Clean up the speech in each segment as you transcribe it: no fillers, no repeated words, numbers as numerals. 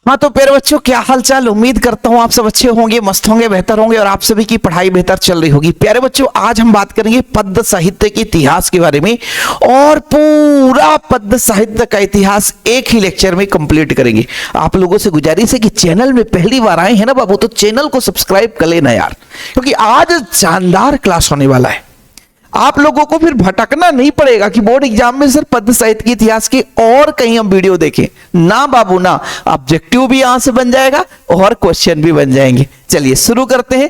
हाँ तो प्यारे बच्चों, क्या हाल चाल। उम्मीद करता हूँ आप सब अच्छे होंगे, मस्त होंगे, बेहतर होंगे और आप सभी की पढ़ाई बेहतर चल रही होगी। प्यारे बच्चों, आज हम बात करेंगे पद्य साहित्य के इतिहास के बारे में और पूरा पद्य साहित्य का इतिहास एक ही लेक्चर में कंप्लीट करेंगे। आप लोगों से गुजारिश है कि चैनल में पहली बार आए हैं ना बाबू, तो चैनल को सब्सक्राइब कर लेना यार, क्योंकि आज शानदार क्लास होने वाला है। आप लोगों को फिर भटकना नहीं पड़ेगा कि बोर्ड एग्जाम में सर पद्य साहित्य के इतिहास के और कहीं हम वीडियो देखें ना बाबू ना। ऑब्जेक्टिव भी यहां से बन जाएगा और क्वेश्चन भी बन जाएंगे। चलिए शुरू करते हैं।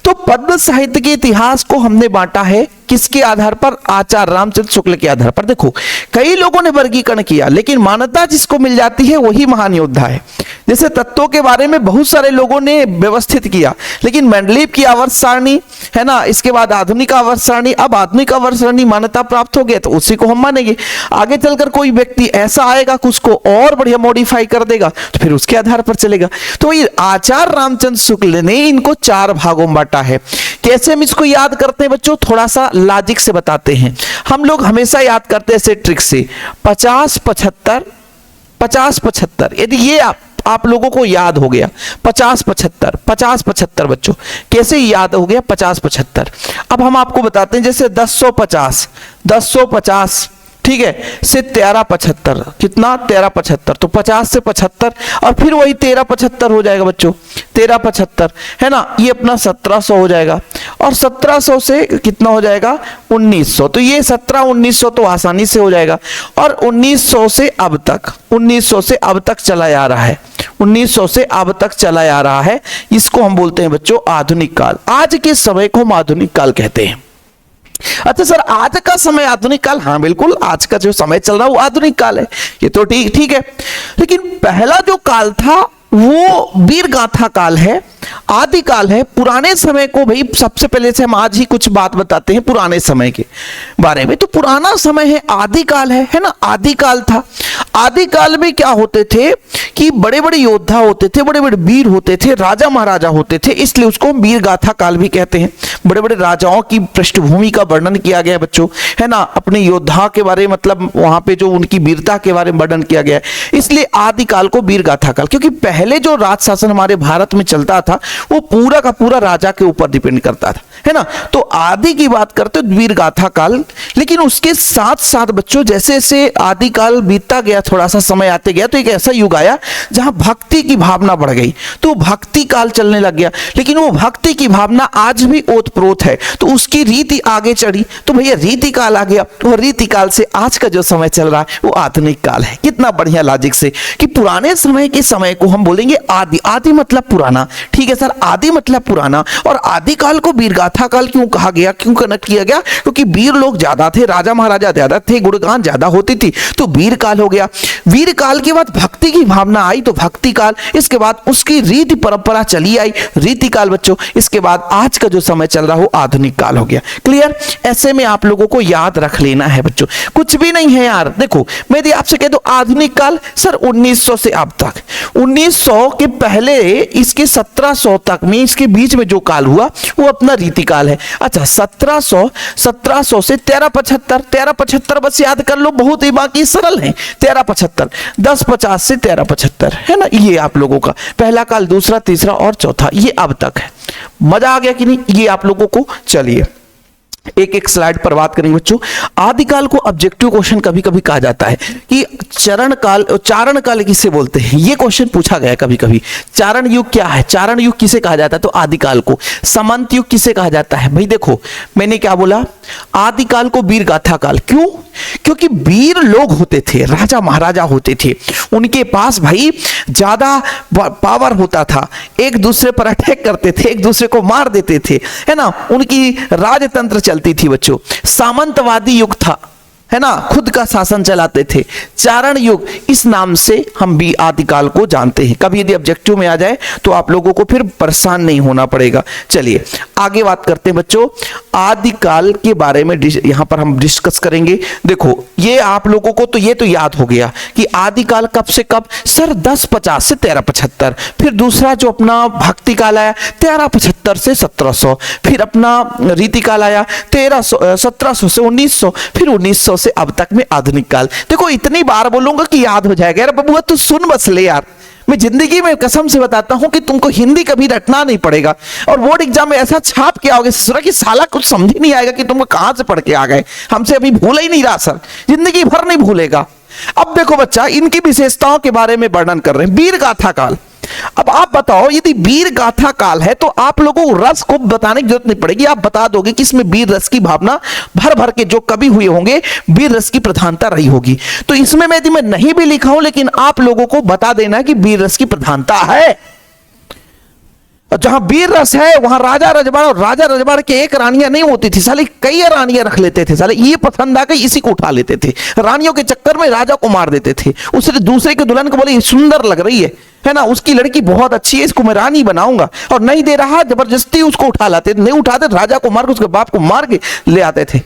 तो पद्य साहित्य के इतिहास को हमने बांटा है किसके आधार पर? आचार्य रामचंद्र शुक्ल के आधार पर। देखो, कई लोगों ने वर्गीकरण किया, लेकिन मान्यता जिसको मिल जाती है वही महान योद्धा है। जैसे तत्वों के बारे में बहुत सारे लोगों ने व्यवस्थित किया, लेकिन मेंडलीव की आवर्त सारणी है ना, इसके बाद आधुनिक आवर्त सारणी। अब आधुनिक आवर्त सारणी मान्यता प्राप्त हो गया तो उसी को हम मानेंगे। आगे चलकर कोई व्यक्ति ऐसा आएगा कि उसको और बढ़िया मॉडिफाई कर देगा तो फिर उसके आधार पर चलेगा। तो ये आचार्य रामचंद्र शुक्ल ने इनको 4 भागों में बांटा है। कैसे हम इसको याद करते हैं बच्चों? थोड़ा सा लॉजिक से बताते हैं। हम लोग हमेशा याद करते हैं ऐसे ट्रिक से 50-75 50-75। यदि ये आप लोगों को याद हो गया 50-75 बच्चों, कैसे याद हो गया 50-75? अब हम आपको बताते हैं जैसे 1050 ठीक है से 1375, कितना 1375, तो 50 से 75 और फिर वही 1375 हो जाएगा बच्चों, 1375 है ना। ये अपना 1700 हो जाएगा और 1700 से कितना हो जाएगा 1900। तो ये 1700-1900 तो आसानी से हो जाएगा। और 1900 से अब तक चला आ रहा है, 1900 से अब तक चला आ रहा है। इसको हम बोलते हैं बच्चों आधुनिक काल। आज के समय को हम आधुनिक काल कहते हैं। अच्छा सर, आज का समय आधुनिक काल? हाँ बिल्कुल, आज का जो समय चल रहा है वो आधुनिक काल है, ये तो ठीक है। लेकिन पहला जो काल था वो वीर गाथा काल है, आदि काल है। पुराने समय को भाई सबसे पहले से हम आज ही कुछ बात बताते हैं पुराने समय के बारे में। तो पुराना समय है, आदि काल है ना। आदि काल था। आदि काल में क्या होते थे कि बड़े बड़े योद्धा होते थे, बड़े बड़े वीर होते थे, राजा महाराजा होते थे, इसलिए उसको हम वीर गाथा काल भी कहते हैं। बड़े बड़े राजाओं की पृष्ठभूमि का वर्णन किया गया है बच्चों, है ना। अपने योद्धा के बारे में, मतलब वहां पे जो उनकी वीरता के बारे में वर्णन किया गया है, इसलिए आदि काल को वीर गाथा काल। क्योंकि पहले जो राज शासन हमारे भारत में चलता था वो पूरा का पूरा राजा के ऊपर डिपेंड करता था, है ना। तो आदि की बात करते वीर गाथा काल। लेकिन उसके साथ साथ बच्चों जैसे जैसे आदि काल बीतता गया, थोड़ा सा समय आते गया, तो एक ऐसा युग आया जहां भक्ति की भावना बढ़ गई, तो भक्ति काल चलने लग गया। लेकिन वो भक्ति की भावना आज भी ओतप्रोत है, तो उसकी रीति आगे चढ़ी, तो भैया रीति काल आ गया। और रीति काल से आज का जो समय चल रहा है वो आधुनिक काल है। कितना बढ़िया लॉजिक से कि पुराने समय के समय को हम बोलेंगे आदि। आदि मतलब पुराना, ठीक है सर, आदि मतलब पुराना। और आदि काल को वीर गाथा काल क्यों कहा गया, क्यों कनेक्ट किया गया? क्योंकि वीर लोग ज्यादा थे, राजा महाराजा ज्यादा थे, गुणगान ज्यादा होती थी, तो वीर काल हो गया। वीर काल के बाद भक्ति की भावना आई तो भक्ति काल, इसके बाद उसकी रीति परंपरा चली आई, रीति काल बच्चों। इसके बाद आज का जो समय चल रहा हो आधुनिक काल हो गया। क्लियर? ऐसे में आप लोगों को याद रख लेना है बच्चों, कुछ भी नहीं है यार। देखो, मैं यदि आपसे कह दूं आधुनिक काल सर 1900 से अब तक, 1900 के पहले इसके 1700 तक में, इसके बीच में जो काल हुआ वो अपना रीति काल है। अच्छा, 1700 से 1375 बस याद कर लो, बहुत ही बाकी सरल है। 1375, 1050 से 1375 है ना। ये आप लोगों का पहला काल, दूसरा, तीसरा और चौथा, ये अब तक है। मजा आ गया कि नहीं? ये आप लोगों को। चलिए एक एक स्लाइड पर बात करेंगे बच्चों। आदिकाल को ऑब्जेक्टिव क्वेश्चन कभी कभी कहा जाता है कि चारण काल किसे बोलते हैं, ये क्वेश्चन पूछा गया कभी कभी। चारण युग क्या है, चारण युग किसे कहा जाता है? तो आदिकाल को। समंत युग किसे कहा जाता है? भाई देखो, मैंने क्या बोला, आदिकाल को वीर गाथा काल। क्यों? क्योंकि वीर लोग होते थे, राजा महाराजा होते थे, उनके पास भाई ज्यादा पावर होता था, एक दूसरे पर अटैक करते थे, एक दूसरे को मार देते थे, है ना। उनकी राजतंत्र चलती थी बच्चों। सामंतवादी युग था, है ना, खुद का शासन चलाते थे। चारण युग, इस नाम से हम भी आदिकाल को जानते हैं। कभी यदि ऑब्जेक्टिव में आ जाए तो आप लोगों को फिर परेशान नहीं होना पड़ेगा। चलिए आगे बात करते हैं बच्चों, आदिकाल के बारे में यहां पर हम डिस्कस करेंगे। देखो, ये आप लोगों को तो ये तो याद हो गया कि आदिकाल कब से कब? सर 1050 से 1375। फिर दूसरा जो अपना भक्ति काल आया 1375 से 1700। फिर अपना रीति काल आया 1700 से 1900। फिर 1900 से अब तक में आधुनिक काल। देखो, इतनी बार बोलूंगा कि याद हो जाएगा। यार बबुआ तू सुन बस ले यार, मैं जिंदगी में कसम से बताता हूं कि तुमको हिंदी कभी रटना नहीं पड़ेगा, और बोर्ड एग्जाम में ऐसा छाप के आओगे ससुरा कि साला कुछ समझ ही नहीं आएगा कि तुमको कहां से पढ़ के आ गए, हमसे अभी भूल ही नहीं रहा सर, जिंदगी भर नहीं भूलेगा। अब देखो बच्चा, इनकी विशेषताओं के बारे में वर्णन कर रहे हैं। वीर गाथा काल, अब आप बताओ यदि वीर गाथा काल है तो आप लोगों को रस को बताने की जरूरत नहीं पड़ेगी, आप बता दोगे कि इसमें वीर रस की भावना भर भर के जो कवि हुए होंगे वीर रस की प्रधानता रही होगी। तो इसमें मैं यदि मैं नहीं भी लिखा हूं लेकिन आप लोगों को बता देना है कि वीर रस की प्रधानता है। जहां वीर रस है वहां राजा रजवाड़ा, और राजा रजवाड़ा के एक रानियां नहीं होती थी, साले कई रानियां रख लेते थे, साले ये पसंद आ गई इसी को उठा लेते थे, रानियों के चक्कर में राजा को मार देते थे। उससे दूसरे के दुल्हन को बोले सुंदर लग रही है ना, उसकी लड़की बहुत अच्छी है, इसको मैं रानी बनाऊंगा, और नहीं दे रहा जबरदस्ती उसको उठा लाते, नहीं उठाते राजा को मार के उसके बाप को मार के ले आते थे।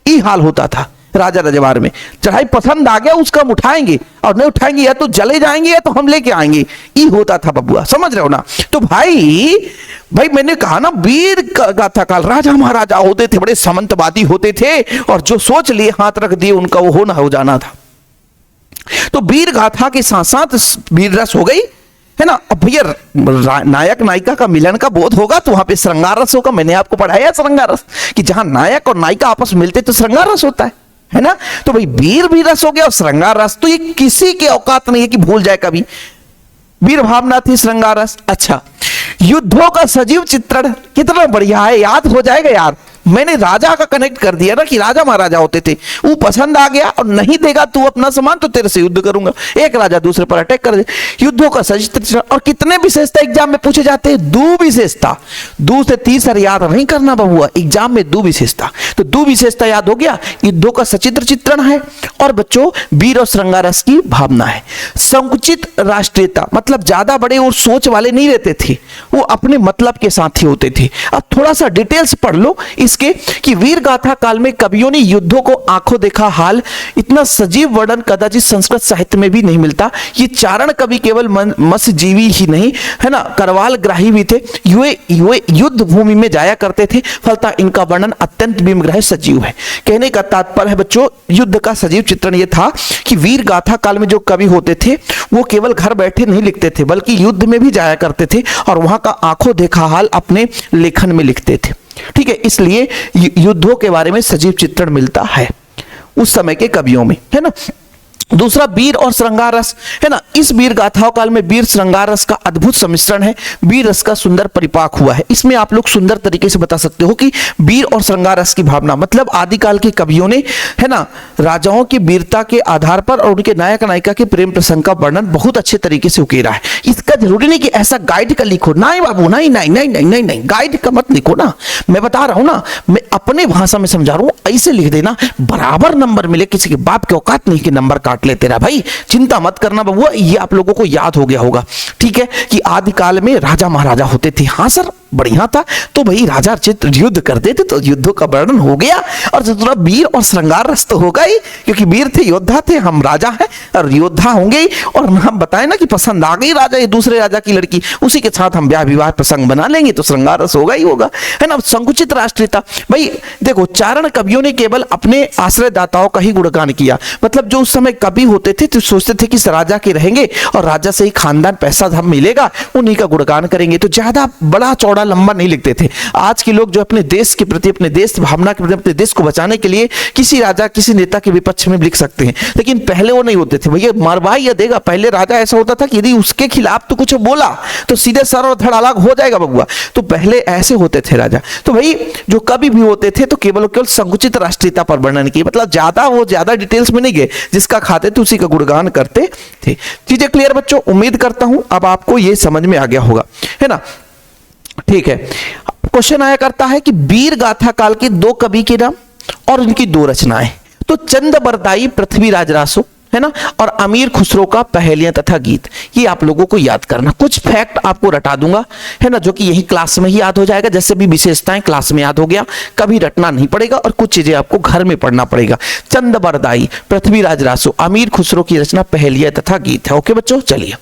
ये हाल होता था राजा रजवाड़ में। चढ़ाई पसंद आ गया उसका हम उठाएंगे, और नहीं उठाएंगे या तो जले जाएंगे या तो हम लेके आएंगे, ये होता था बबुआ, समझ रहे हो ना। तो भाई मैंने कहा ना, वीर गाथा काल, राजा महाराजा होते थे, बड़े सामंतवादी होते थे, और जो सोच लिए हाथ रख दिए उनका वो होना हो जाना था। तो वीर गाथा के साथ साथ वीर रस हो गई, है ना। अब भैया नायक नायिका का मिलन का बोध होगा तो वहां पे श्रृंगार रस होगा। मैंने आपको पढ़ाया श्रृंगार रस, कि जहां नायक और नायिका आपस में मिलते तो श्रृंगार रस होता है ना। तो भाई वीर भी रस हो गया और श्रृंगार रस, तो ये किसी के औकात नहीं है कि भूल जाए कभी। वीर भावना थी, श्रृंगार रस। अच्छा, युद्धों का सजीव चित्रण कितना बढ़िया है, याद हो जाएगा यार। मैंने राजा का कनेक्ट कर दिया ना कि राजा महाराजा होते थे, वो पसंद आ गया और नहीं देगा तू अपना सामान तो तेरे से युद्ध करूंगा, एक राजा दूसरे पर अटैक कर दे। युद्धों का सजीव चित्रण, और कितने विशेषता एग्जाम में पूछे जाते हैं, 2 विशेषता। 2 से 30 याद नहीं करना बबुआ, एग्जाम में 2 विशेषता। तो 2 विशेषता याद हो गया, युद्धों का सचित्र चित्रण है, और बच्चों वीर और श्रृंगार रस की भावना है। संकुचित राष्ट्रीयता, मतलब ज्यादा बड़े और सोच वाले नहीं रहते थे, वो अपने मतलब के साथ ही होते थे। अब थोड़ा सा डिटेल्स पढ़ लो इसके, कि वीर गाथा काल में कवियों ने युद्धों को आंखों देखा हाल, इतना सजीव वर्णन कदाचित संस्कृत साहित्य में भी नहीं मिलता। ये चारण कवि केवल मत्स्यजीवी ही नहीं, है ना, करवाल ग्राही भी थे, ये युद्ध भूमि में जाया करते थे, फलता इनका वर्णन अत्यंत विमग्रह सजीव है। कहने का तात्पर्य है बच्चों, युद्ध का सजीव चित्रण ये था कि वीर गाथा काल में जो कवि होते थे वो केवल घर बैठे नहीं लिखते थे, बल्कि युद्ध में भी जाया करते थे और वहां का आंखों देखा हाल अपने लेखन में लिखते थे। ठीक है, इसलिए युद्धों के बारे में सजीव चित्रण मिलता है उस समय के कवियों में, है ना। दूसरा वीर और श्रृंगार रस, है ना। इस वीर गाथाओं काल में वीर श्रृंगार रस का अद्भुत सम्मिश्रण है, वीर रस का सुंदर परिपाक हुआ है। इसमें आप लोग सुंदर तरीके से बता सकते हो कि वीर और श्रृंगार रस की भावना, मतलब आदिकाल के कवियों ने, है ना, राजाओं की वीरता के आधार पर और उनके नायक नायिका के प्रेम प्रसंग का वर्णन बहुत अच्छे तरीके से उकेरा है। इसका जरूरी नहीं कि ऐसा गाइड का लिखो, नहीं बाबू, नहीं नहीं नहीं नहीं नहीं नहीं, गाइड का मत लिखो ना, मैं बता रहा हूं ना, मैं अपने भाषा में समझा रहा हूं, ऐसे लिख देना बराबर नंबर मिले, किसी के बाप के औकात नहीं कि नंबर काट ले तेरा, भाई चिंता मत करना बबुआ, ये आप लोगों को याद हो गया होगा। ठीक है, कि आदिकाल में राजा महाराजा होते थे। हाँ सर, बढ़िया था। तो भाई राजा चित्र युद्ध करते थे तो युद्धों का वर्णन हो गया, और दूसरा वीर और श्रृंगार रस तो होगा ही, क्योंकि वीर थे, योद्धा थे, हम राजा हैं और योद्धा होंगे। और हम बताएं ना कि पसंद आ गई राजा ये दूसरे राजा की लड़की, उसी के साथ हम ब्याह विवाह प्रसंग बना लेंगे, तो श्रृंगार रस होगा ही होगा, है ना। संकुचित राष्ट्रीयता, भाई देखो, चारण कवियों ने केवल अपने आश्रयदाताओं का ही गुणगान किया, मतलब जो उस समय कवि होते थे तो सोचते थे कि राजा के रहेंगे और राजा से ही खानदान पैसा हम मिलेगा, उन्हीं का गुणगान करेंगे, तो ज्यादा बड़ा चौड़ा लंबा नहीं लिखते थे। आज के लोग जो अपने देश के प्रति, अपने देश भावना के प्रति, अपने देश को बचाने के लिए किसी राजा किसी नेता के विपक्ष में लिख सकते हैं, लेकिन पहले वो नहीं होते थे। भैया मारवा या देगा, पहले राजा ऐसा होता था कि यदि उसके खिलाफ तो कुछ बोला तो सीधे सर और धड़ अलग हो जाएगा बबुआ, तो पहले ऐसे होते थे राजा। तो भाई जो कवि भी होते थे तो केवल संकुचित राष्ट्रीयता पर वर्णन किए, मतलब ज्यादा डिटेल्स में नहीं गए, जिसका खाते थे उसी का गुणगान करते थे। चीजें क्लियर बच्चों, उम्मीद करता हूं अब आपको ये समझ में आ गया होगा, है ना। ठीक है, क्वेश्चन आया करता है कि वीर गाथा काल के 2 कवि के नाम और उनकी 2 रचनाएं, तो चंद बरदाई पृथ्वीराज रासो, है ना, और अमीर खुसरो का पहेलियां तथा गीत, ये आप लोगों को याद करना। कुछ फैक्ट आपको रटा दूंगा, है ना, जो कि यही क्लास में ही याद हो जाएगा, जैसे भी विशेषताएं क्लास में याद हो गया, कभी रटना नहीं पड़ेगा, और कुछ चीजें आपको घर में पढ़ना पड़ेगा। चंद बरदाई, पृथ्वीराज रासो, अमीर खुसरो की रचना पहेलियां तथा गीत है। ओके बच्चों, चलिए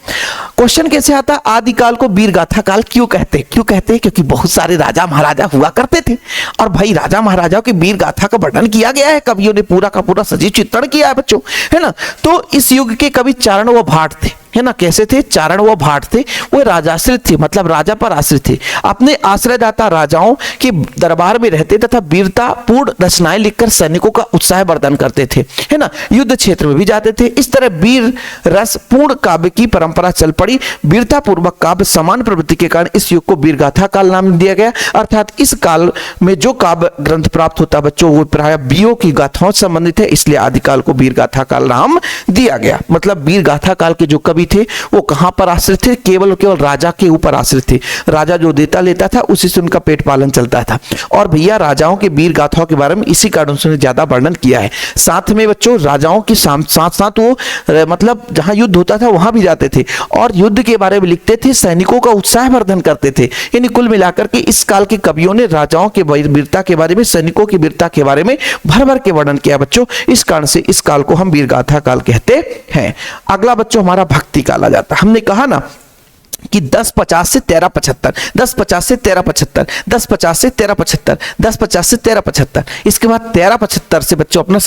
क्वेश्चन कैसे आता है, आदिकाल को वीर गाथा काल क्यों कहते हैं? क्योंकि बहुत सारे राजा महाराजा हुआ करते थे, और भाई राजा महाराजाओं की वीर गाथा का वर्णन किया गया है, कवियों ने पूरा का पूरा सजीव चित्रण किया है बच्चों, है ना। तो इस युग के कवि चारण व भाट थे, है ना, कैसे थे, चारण व भाट थे, वो राजाश्रित थे, मतलब राजा पर आश्रित थे। अपने आश्रयदाता राजाओं के दरबार में रहते तथा वीरता पूर्ण रचनाएं लिखकर सैनिकों का उत्साह वर्धन करते थे, है ना, युद्ध क्षेत्र में भी जाते थे। इस तरह वीर रस पूर्ण काव्य की परंपरा चल पड़ी। वीरता पूर्वक काव्य समान प्रवृत्ति के कारण इस युग को वीरगाथा काल नाम दिया गया। अर्थात इस काल में जो काव्य ग्रंथ प्राप्त होता है बच्चों, वो प्राय वीरों की गाथाओं से संबंधित है, इसलिए आदिकाल को वीरगाथा काल नाम दिया गया। मतलब वीरगाथा काल के जो कवि थे वो कहां पर आश्रित थे, केवल केवल राजा के ऊपर आश्रित थे। राजा जो देता लेता था उसी से उनका पेट पालन चलता था। और भैया राजाओं के वीर गाथाओं के बारे में इसी कारण से ज्यादा वर्णन किया है। साथ में बच्चों राजाओं के साथ साथ वो मतलब जहां युद्ध होता था वहां भी जाते थे और युद्ध के बारे में लिखते थे, सैनिकों का उत्साह वर्धन करते थे। यानी कुल मिलाकर के इस काल के कवियों ने राजाओं के वीरता के बारे में, सैनिकों की वीरता के बारे में भर भर के वर्णन किया बच्चों। इस कारण से इस काल को हम वीरगाथा काल कहते हैं। अगला बच्चों हमारा भक्ति काल आ जाता है। हमने कहा ना कि 1050 से 1375, 1050 से 1375, 1050 से 1375, 1050 से 1375, इसके बाद 1375 से बच्चों अपना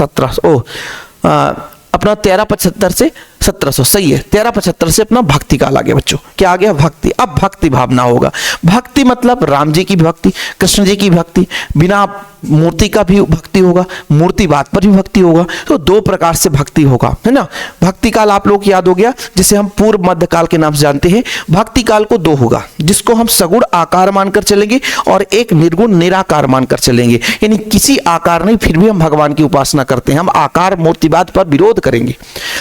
1375 से 1700, सही है, 1375 से अपना भक्ति काल आ गया बच्चों। क्या आ गया, भक्ति। अब भक्ति भावना होगा। भक्ति मतलब राम जी की भक्ति, कृष्ण जी की भक्ति, बिना मूर्ति का भी भक्ति होगा, मूर्ति बात पर भी भक्ति होगा। तो दो प्रकार से भक्ति होगा, है ना। भक्ति काल आप लोग याद हो गया, जिसे हम पूर्व मध्य काल के नाम से जानते हैं। भक्ति काल को दो होगा, जिसको हम सगुण आकार मानकर चलेंगे और एक निर्गुण निराकार मानकर चलेंगे। यानी किसी आकार नहीं, फिर भी हम भगवान की उपासना करते हैं। हम आकार मूर्तिवाद पर विरोध करेंगे,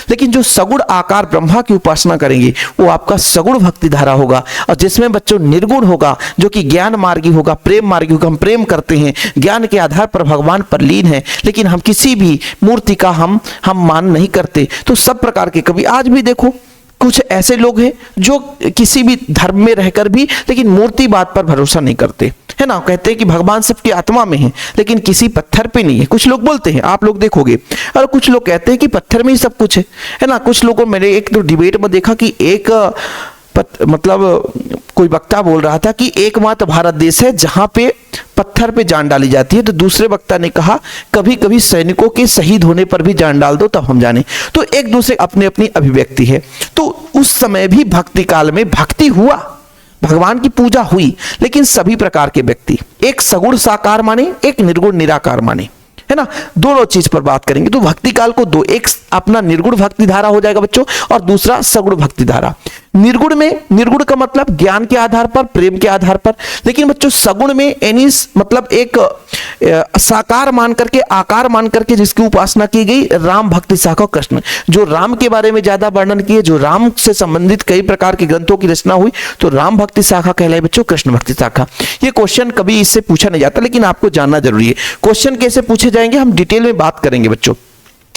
लेकिन जो सगुण आकार ब्रह्मा की उपासना करेंगे वो आपका सगुण भक्ति धारा होगा। और जिसमें बच्चों निर्गुण होगा, जो कि ज्ञान मार्गी होगा, प्रेम मार्गी होगा। हम प्रेम करते हैं, ज्ञान के आधार पर भगवान पर लीन है, लेकिन हम किसी भी मूर्ति का हम मान नहीं करते। तो सब प्रकार के कवि आज भी देखो, कुछ ऐसे लोग हैं जो किसी भी धर्म में रहकर भी लेकिन मूर्ति बात पर भरोसा नहीं करते, है ना। कहते हैं कि भगवान सबकी आत्मा में है, लेकिन किसी पत्थर पे नहीं है। कुछ लोग बोलते हैं, आप लोग देखोगे। और कुछ लोग कहते हैं कि पत्थर में ही सब कुछ है ना। कुछ लोगों, मैंने एक तो डिबेट में देखा कि एक मतलब कोई वक्ता बोल रहा था कि एकमात्र भारत देश है जहां पे पत्थर पे जान डाली जाती है। तो दूसरे वक्ता ने कहा कभी कभी सैनिकों के शहीद होने पर भी जान डाल दो, तब हम जाने। तो एक दूसरे अपनी अपनी अभिव्यक्ति है। तो उस समय भी भक्ति काल में भक्ति हुआ, भगवान की पूजा हुई, लेकिन सभी प्रकार के व्यक्ति, एक सगुण साकार माने, एक निर्गुण निराकार माने, है ना। दोनों चीज पर बात करेंगे। तो भक्ति काल को दो, एक अपना निर्गुण भक्ति धारा हो जाएगा बच्चों, और दूसरा सगुण भक्ति धारा। निर्गुण में, निर्गुण का मतलब ज्ञान के आधार पर, प्रेम के आधार पर। लेकिन बच्चों सगुण में यानी मतलब एक साकार मान करके, आकार मान करके जिसकी उपासना की गई, राम भक्ति शाखा कृष्ण, जो राम के बारे में ज्यादा वर्णन किए, जो राम से संबंधित कई प्रकार के ग्रंथों की रचना हुई, तो राम भक्ति शाखा कहलाई बच्चों, कृष्ण भक्ति शाखा। ये क्वेश्चन कभी इससे पूछा नहीं जाता, लेकिन आपको जानना जरूरी है। क्वेश्चन कैसे पूछे जाएंगे हम डिटेल में बात करेंगे बच्चों।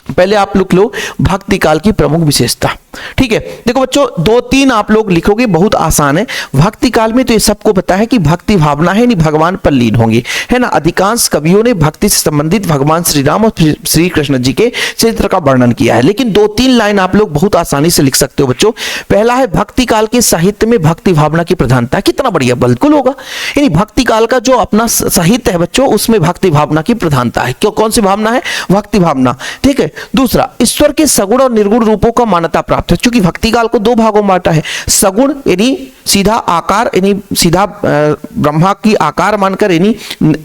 पहले आप लोग लो भक्ति काल की प्रमुख विशेषता। ठीक है, देखो बच्चों, 2-3 आप लोग लिखोगे, बहुत आसान है। भक्ति काल में तो ये सबको पता है कि भक्ति भावना है, नहीं भगवान पर लीन होंगे, है ना। अधिकांश कवियों ने भक्ति से संबंधित भगवान श्री राम और श्री कृष्ण जी के चरित्र का वर्णन किया है। लेकिन 2-3 लाइन आप लोग बहुत आसानी से लिख सकते हो बच्चों। पहला है भक्ति काल के साहित्य में भक्ति भावना की प्रधानता। कितना बढ़िया, बिल्कुल होगा। यानी भक्ति काल का जो अपना साहित्य है बच्चों, उसमें भक्ति भावना की प्रधानता है। क्यों, कौन सी भावना है, भक्ति भावना। ठीक है। दूसरा, ईश्वर के सगुण और निर्गुण रूपों का मान्यता प्राप्त है। क्योंकि भक्ति काल को 2 भागों में बांटा है। सगुण यानी सीधा आकार, यानी सीधा ब्रह्मा की आकार मानकर, यानी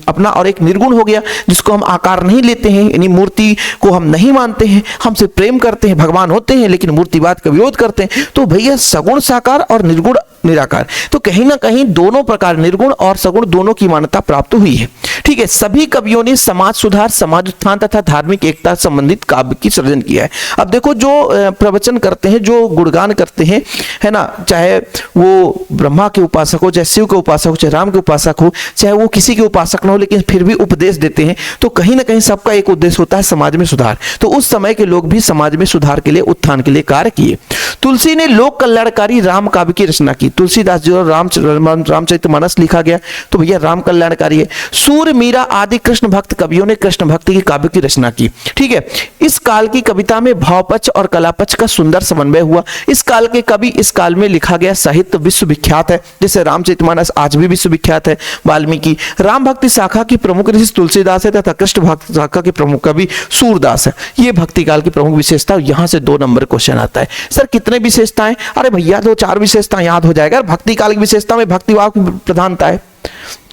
अपना, और एक निर्गुण हो गया जिसको हम आकार नहीं लेते हैं, यानी मूर्ति को हम नहीं मानते हैं, हमसे प्रेम करते हैं, भगवान होते हैं लेकिन मूर्तिवाद का विरोध करते हैं। तो भैया सगुण साकार और निर्गुण निराकार, तो कहीं ना कहीं दोनों प्रकार, निर्गुण और सगुण दोनों की मान्यता प्राप्त हुई है। ठीक है। सभी कवियों ने समाज सुधार, समाज उत्थान तथा धार्मिक एकता संबंधित काव्य की सृजन किया है। अब देखो, जो प्रवचन करते हैं, जो गुणगान करते हैं, है ना, चाहे वो ब्रह्मा के उपासक हो, चाहे शिव के उपासक हो, चाहे राम के उपासक हो, चाहे वो किसी के उपासक न हो, लेकिन फिर भी उपदेश देते हैं, तो कहीं ना कहीं सबका एक उद्देश्य होता है समाज में सुधार। तो उस समय के लोग भी समाज में सुधार के लिए, उत्थान के लिए कार्य किए। तुलसी ने लोक कल्याणकारी राम काव्य की रचना की तुलसीदास जी और रामचरितमानस लिखा गया तो भैया राम कल्याणकारी है। सूर, मीरा आदि कृष्ण भक्त कवियों ने कृष्ण भक्ति की काव्य की रचना की। ठीक है, इस काल की कविता में भावपक्ष और कलापक्ष का सुंदर समन्वय हुआ। इस काल के कवि, इस काल में लिखा गया साहित्य विश्वविख्यात है, जैसे रामचरितमानस आज भी विश्वविख्यात है। वाल्मीकि, राम भक्ति शाखा की प्रमुख ऋषि तुलसीदास है तथा कृष्ण भक्ति शाखा के प्रमुख कवि सूरदास है। ये भक्ति काल की प्रमुख विशेषता। यहां से 2 नंबर क्वेश्चन आता है, सर कितने विशेषताएं? अरे भैया 2-4 विशेषताएं याद हो जाएगा। भक्ति काल की विशेषता में भक्तिभाव की प्रधानता है,